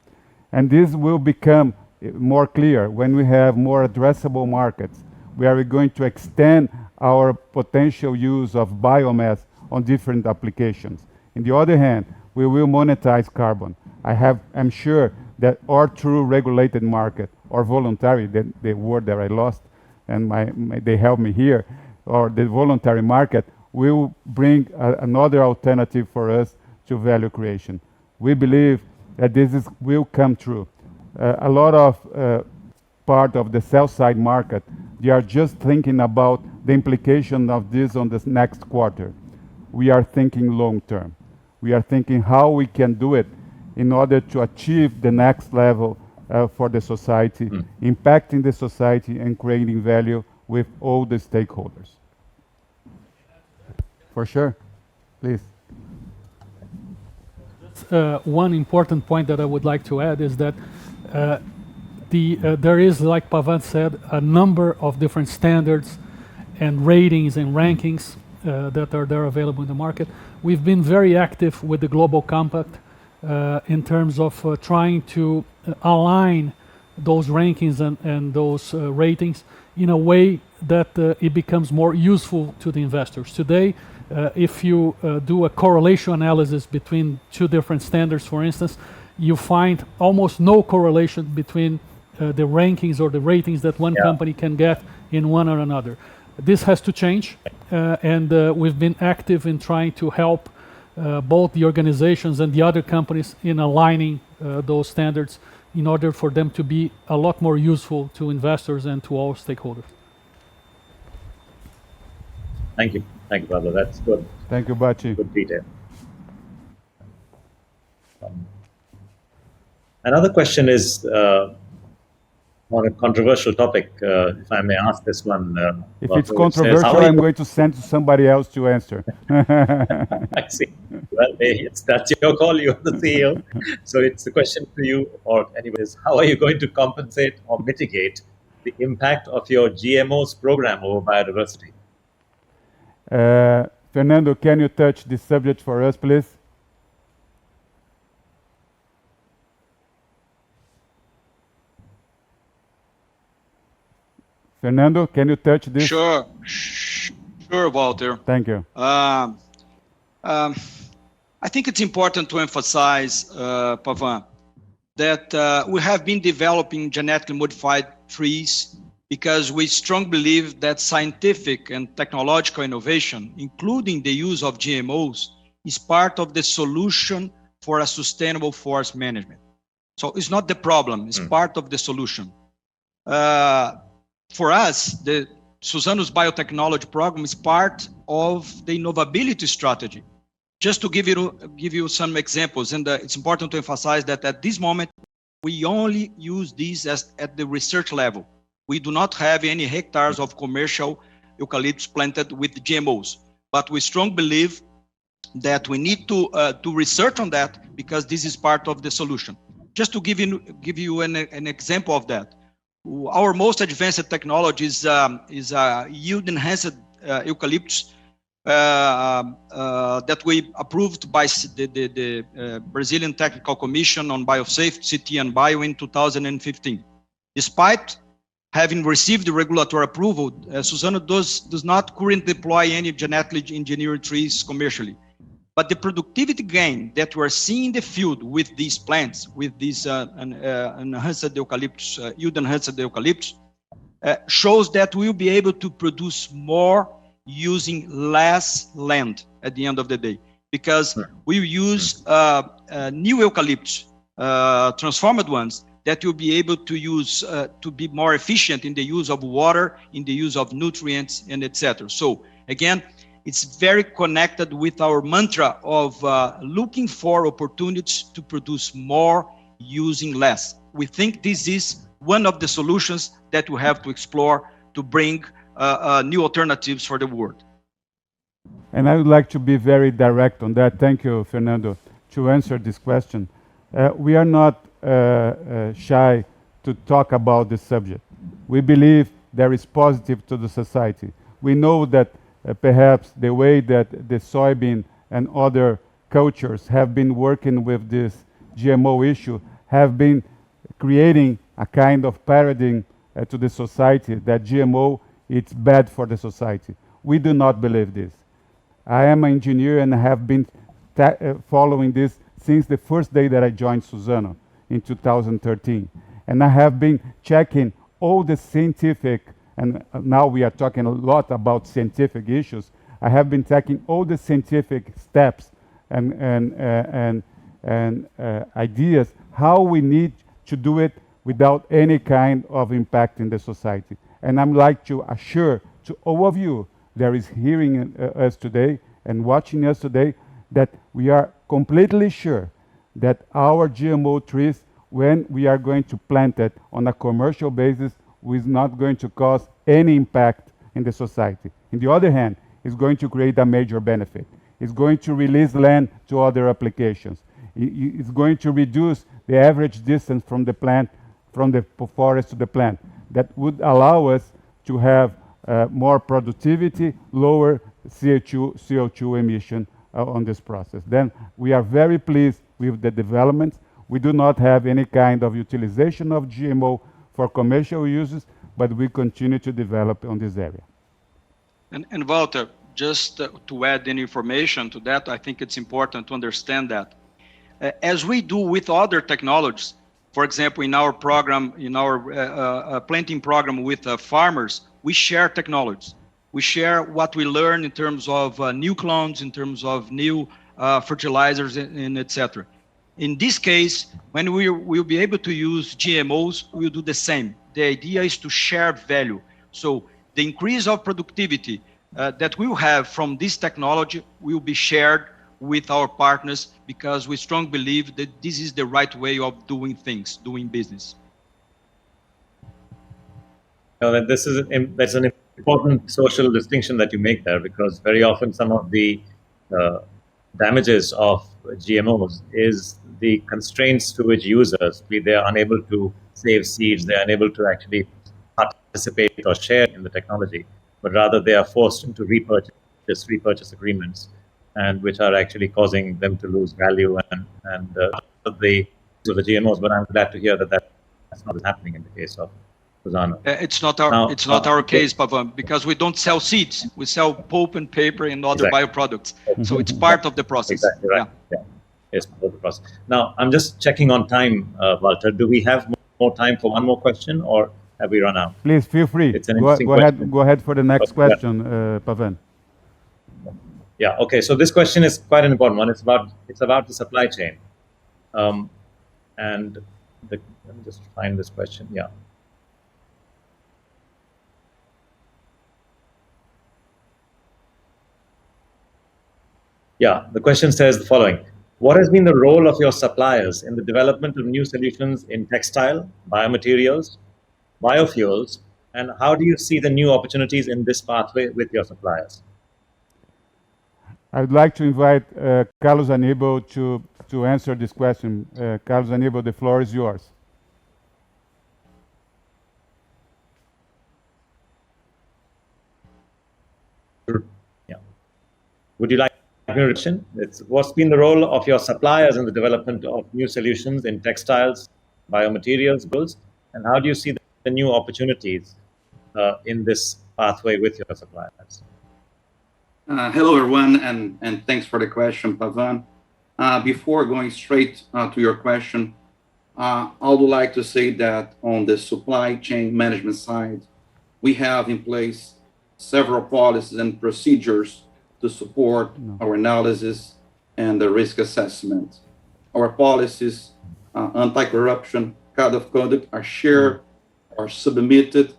And this will become more clear when we have more addressable markets, where we're going to extend our potential use of biomass on different applications. On the other hand, we will monetize carbon. I'm sure that our true regulated market, or voluntary, the word that I lost, and they help me here, or the voluntary market, will bring another alternative for us to value creation. We believe that this will come true. A lot of part of the sell-side market, they are just thinking about the implication of this on the next quarter. We are thinking long-term. We are thinking how we can do it in order to achieve the next level for the society, impacting the society and creating value with all the stakeholders. For sure, please. One important point that I would like to add is that there is, like Pavan said, a number of different standards and ratings and rankings that are there available in the market. We've been very active with the Global Compact in terms of trying to align those rankings and those ratings in a way that it becomes more useful to the investors. Today, if you do a correlation analysis between two different standards, for instance, you find almost no correlation between the rankings or the ratings that one company can get in one or another. This has to change, and we've been active in trying to help both the organizations and the other companies in aligning those standards in order for them to be a lot more useful to investors and to all stakeholders. Thank you. Thank you, Pablo. That's good. Thank you, Bachi. Good detail. Another question is on a controversial topic, if I may ask this one. If it's controversial, I'm going to send to somebody else to answer. I see. Well, hey, that's your call. You're the CEO. So it's the question to you, or anyways, how are you going to compensate or mitigate the impact of your GMOs program over biodiversity? Fernando, can you touch this subject for us, please? Fernando, can you touch this? Sure, Walter. Thank you. I think it's important to emphasize, Pavan, that we have been developing genetically modified trees because we strongly believe that scientific and technological innovation, including the use of GMOs, is part of the solution for a sustainable forest management. So it's not the problem, it's part of the solution. For us, the Suzano's biotechnology program is part of the innovability strategy. Just to give you some examples, and it's important to emphasize that at this moment, we only use these at the research level. We do not have any hectares of commercial eucalyptus planted with GMOs, but we strongly believe that we need to research on that because this is part of the solution. Just to give you an example of that, our most advanced technology is yield-enhanced eucalyptus that we approved by the Brazilian Technical Commission on Biosafety and Bio in 2015. Despite having received the regulatory approval, Suzano does not currently deploy any genetically engineered trees commercially. But the productivity gain that we're seeing in the field with these plants, with these enhanced eucalyptus, yield-enhanced eucalyptus, shows that we'll be able to produce more using less land at the end of the day, because we use new eucalyptus, transformed ones, that will be able to use to be more efficient in the use of water, in the use of nutrients, and etc. So again, it's very connected with our mantra of looking for opportunities to produce more using less. We think this is one of the solutions that we have to explore to bring new alternatives for the world. And I would like to be very direct on that. Thank you, Fernando, to answer this question. We are not shy to talk about this subject. We believe there is positive to the society. We know that perhaps the way that the soybean and other cultures have been working with this GMO issue have been creating a kind of paradigm to the society that GMO it's bad for the society. We do not believe this. I am an engineer and have been following this since the first day that I joined Suzano in 2013. And I have been checking all the scientific, and now we are talking a lot about scientific issues. I have been taking all the scientific steps and ideas how we need to do it without any kind of impact in the society. And I'm like to assure to all of you that is hearing us today and watching us today that we are completely sure that our GMO trees, when we are going to plant it on a commercial basis, is not going to cause any impact in the society. On the other hand, it's going to create a major benefit. It's going to release land to other applications. It's going to reduce the average distance from the plant, from the forest to the plant. That would allow us to have more productivity, lower CO2 emission on this process. Then we are very pleased with the developments. We do not have any kind of utilization of GMO for commercial uses, but we continue to develop on this area. And Walter, just to add any information to that, I think it's important to understand that. As we do with other technologies, for example, in our program, in our planting program with farmers, we share technologies. We share what we learn in terms of new clones, in terms of new fertilizers, and etc. In this case, when we will be able to use GMOs, we'll do the same. The idea is to share value. So the increase of productivity that we'll have from this technology will be shared with our partners, because we strongly believe that this is the right way of doing things, doing business. That's an important social distinction that you make there, because very often some of the damages of GMOs is the constraints to which users, they are unable to save seeds, they are unable to actually participate or share in the technology, but rather they are forced into repurchase agreements, and which are actually causing them to lose value and the GMOs. But I'm glad to hear that that's not happening in the case of Suzano. It's not our case, Pavan, because we don't sell seeds. We sell pulp and paper and other bioproducts. So it's part of the process. Exactly right. Yeah. It's part of the process. Now, I'm just checking on time, Walter. Do we have more time for one more question, or have we run out? Please feel free. It's an interesting question. Go ahead for the next question, Pavan. Yeah. Okay. So this question is quite an important one. It's about the supply chain, and let me just find this question. Yeah. Yeah. The question says the following: what has been the role of your suppliers in the development of new solutions in textile, biomaterials, biofuels, and how do you see the new opportunities in this pathway with your suppliers? I would like to invite Carlos Aníbal to answer this question. Carlos Aníbal, the floor is yours. Yeah. Would you like a question? What's been the role of your suppliers in the development of new solutions in textiles, biomaterials, goods, and how do you see the new opportunities in this pathway with your suppliers? Hello, everyone, and thanks for the question, Pavan. Before going straight to your question, I would like to say that on the supply chain management side, we have in place several policies and procedures to support our analysis and the risk assessment. Our policies, anti-corruption, code of conduct are shared, are submitted,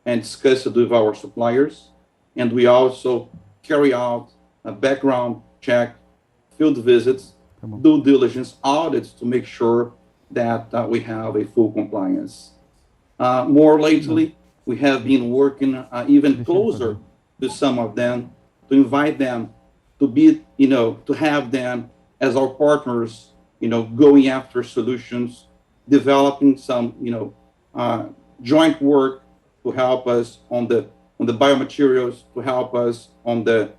and discussed with our suppliers. And we also carry out a background check, field visits, due diligence audits to make sure that we have a full compliance. More lately, we have been working even closer to some of them to invite them to be, to have them as our partners, going after solutions, developing some, joint work to help us on the biomaterials, to help us on the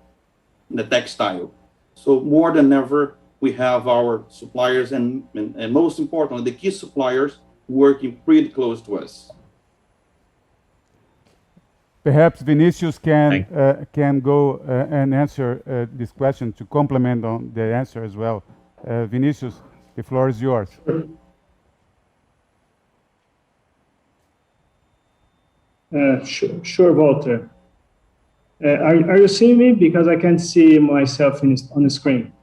textile. So more than ever, we have our suppliers and most importantly, the key suppliers working pretty close to us. Perhaps Vinicius can go and answer this question to complement on the answer as well. Vinicius, the floor is yours. Sure, Walter. Are you seeing me? Because I can't see myself on the screen.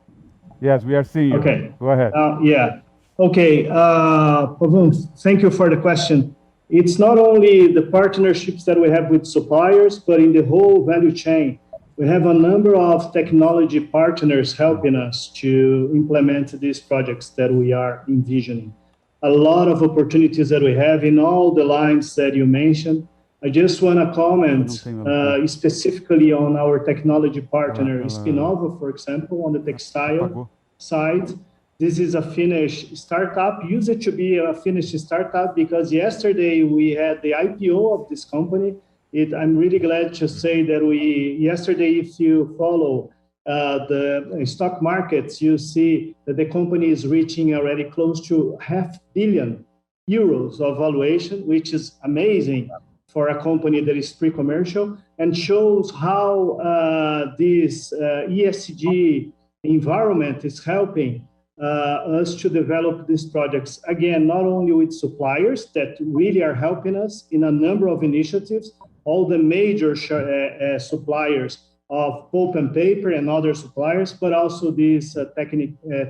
Yes, we are seeing you. Okay. Go ahead. Yeah. Okay. Pavan, thank you for the question. It's not only the partnerships that we have with suppliers, but in the whole value chain. We have a number of technology partners helping us to implement these projects that we are envisioning. A lot of opportunities that we have in all the lines that you mentioned. I just want to comment specifically on our technology partner, Spinova, for example, on the textile side. This is a Finnish startup, used to be a Finnish startup because yesterday we had the IPO of this company. I'm really glad to say that yesterday, if you follow the stock markets, you see that the company is reaching already close to €500 million of valuation, which is amazing for a company that is pre-commercial, and shows how this ESG environment is helping us to develop these projects. Again, not only with suppliers that really are helping us in a number of initiatives, all the major suppliers of pulp and paper and other suppliers, but also these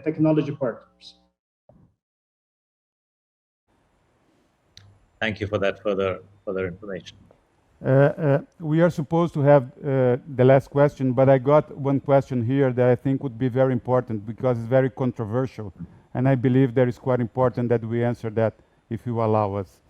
technology partners. Thank you for that further information. We are supposed to have the last question, but I got one question here that I think would be very important because it's very controversial, and I believe that it's quite important that we answer that if you allow us.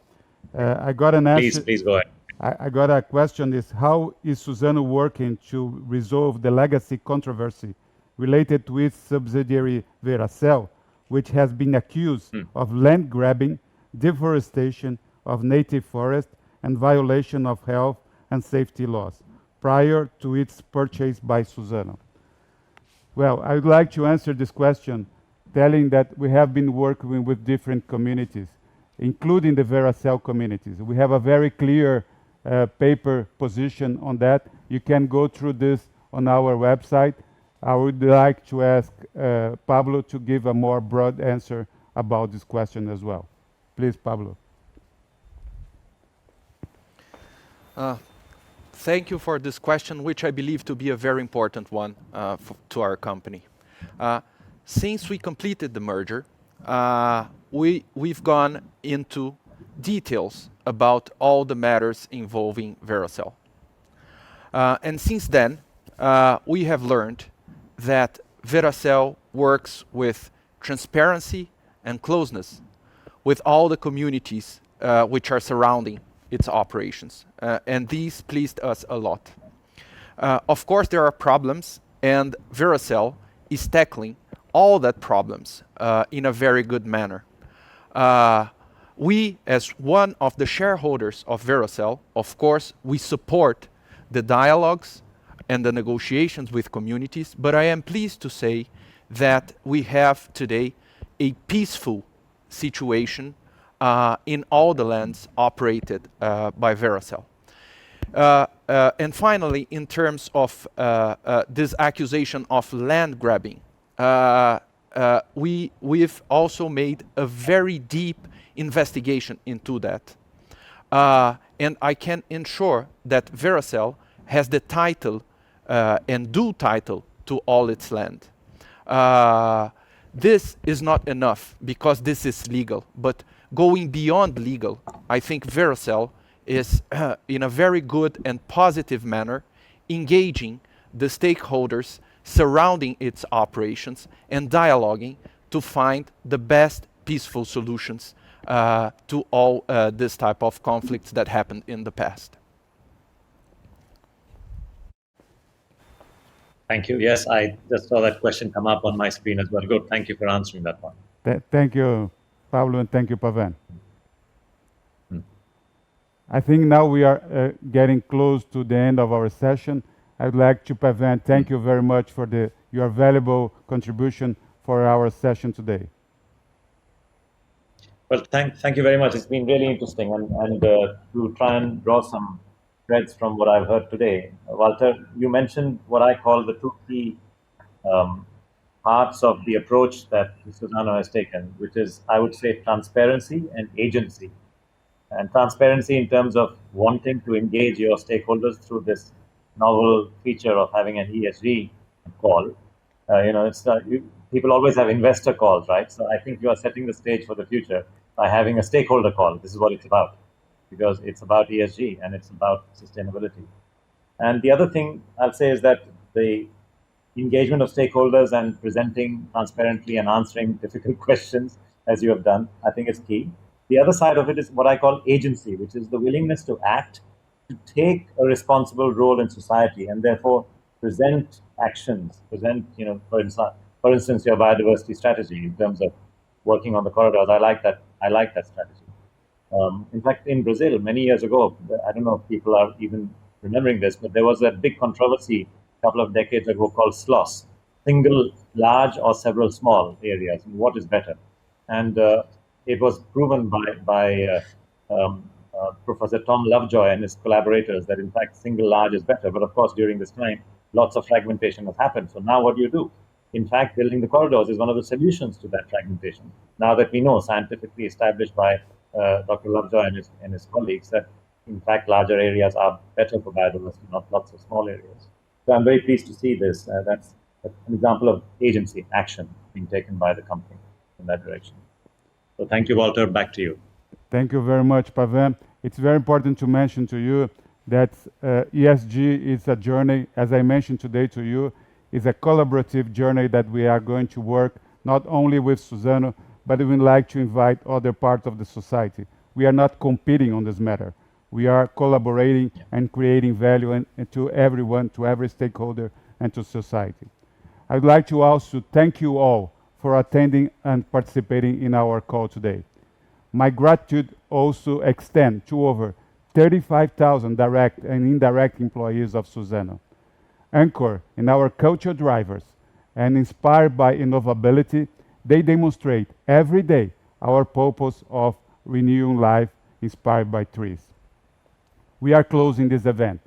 I got an answer. Please go ahead. I got a question is, how is Suzano working to resolve the legacy controversy related to its subsidiary Veracel, which has been accused of land grabbing, deforestation of native forest, and violation of health and safety laws prior to its purchase by Suzano? Well, I would like to answer this question telling that we have been working with different communities, including the Veracel communities. We have a very clear paper position on that. You can go through this on our website. I would like to ask Pablo to give a more broad answer about this question as well. Please, Pablo. Thank you for this question, which I believe to be a very important one to our company. Since we completed the merger, we've gone into details about all the matters involving Veracel. And since then, we have learned that Veracel works with transparency and closeness with all the communities which are surrounding its operations. And these pleased us a lot. Of course, there are problems, and Veracel is tackling all that problems in a very good manner. We, as one of the shareholders of Veracel, of course, we support the dialogues and the negotiations with communities, but I am pleased to say that we have today a peaceful situation in all the lands operated by Veracel. And finally, in terms of this accusation of land grabbing, we've also made a very deep investigation into that. And I can ensure that Veracel has the title and due title to all its land. This is not enough because this is legal, but going beyond legal, I think Veracel is in a very good and positive manner engaging the stakeholders surrounding its operations and dialoguing to find the best peaceful solutions to all this type of conflicts that happened in the past. Thank you. Yes, I just saw that question come up on my screen as well. Good. Thank you for answering that one. Thank you, Pablo, and thank you, Pavan. I think now we are getting close to the end of our session. I'd like to, Pavan, thank you very much for your valuable contribution for our session today. Well, thank you very much. It's been really interesting, and to try and draw some threads from what I've heard today. Walter, you mentioned what I call the two key parts of the approach that Suzano has taken, which is, I would say, transparency and agency. And transparency in terms of wanting to engage your stakeholders through this novel feature of having an ESG call. People always have investor calls, right? So I think you are setting the stage for the future by having a stakeholder call. This is what it's about, because it's about ESG and it's about sustainability. And the other thing I'll say is that the engagement of stakeholders and presenting transparently and answering difficult questions, as you have done, I think is key. The other side of it is what I call agency, which is the willingness to act, to take a responsible role in society, and therefore present actions, for instance, your biodiversity strategy in terms of working on the corridors. I like that strategy. In fact, in Brazil, many years ago, I don't know if people are even remembering this, but there was a big controversy a couple of decades ago called SLOS, single large or several small areas, what is better? And it was proven by Professor Tom Lovejoy and his collaborators that in fact single large is better. But of course, during this time, lots of fragmentation has happened. So now what do? In fact, building the corridors is one of the solutions to that fragmentation. Now that we know, scientifically established by Dr. Lovejoy and his colleagues, that in fact larger areas are better for biodiversity, not lots of small areas. So I'm very pleased to see this. That's an example of agency, action being taken by the company in that direction. So thank you, Walter. Back to you. Thank you very much, Pavan. It's very important to mention to you that ESG is a journey, as I mentioned today to you, is a collaborative journey that we are going to work not only with Suzano, but we would like to invite other parts of the society. We are not competing on this matter. We are collaborating and creating value and to everyone, to every stakeholder, and to society. I would like to also thank you all for attending and participating in our call today. My gratitude also extends to over 35,000 direct and indirect employees of Suzano. Anchored in our culture drivers and inspired by innovability, they demonstrate every day our purpose of renewing life inspired by trees. We are closing this event,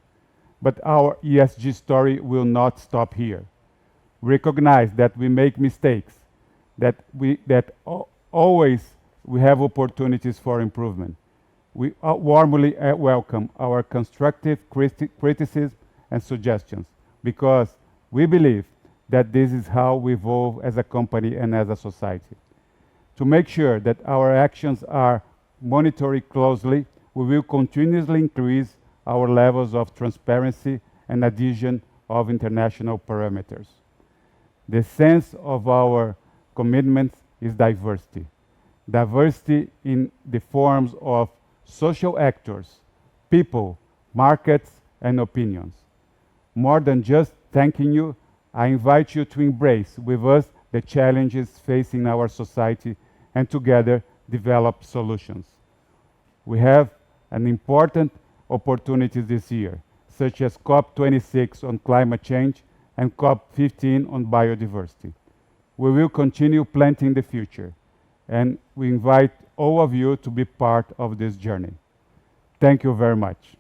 but our ESG story will not stop here. Recognize that we make mistakes, that always we have opportunities for improvement. We warmly welcome our constructive criticism and suggestions because we believe that this is how we evolve as a company and as a society. To make sure that our actions are monitored closely, we will continuously increase our levels of transparency and adhesion of international parameters. The sense of our commitment is diversity. Diversity in the forms of social actors, people, markets, and opinions. More than just thanking you, I invite you to embrace with us the challenges facing our society and together develop solutions. We have an important opportunity this year, such as COP26 on climate change and COP15 on biodiversity. We will continue planting the future, and we invite all of you to be part of this journey. Thank you very much.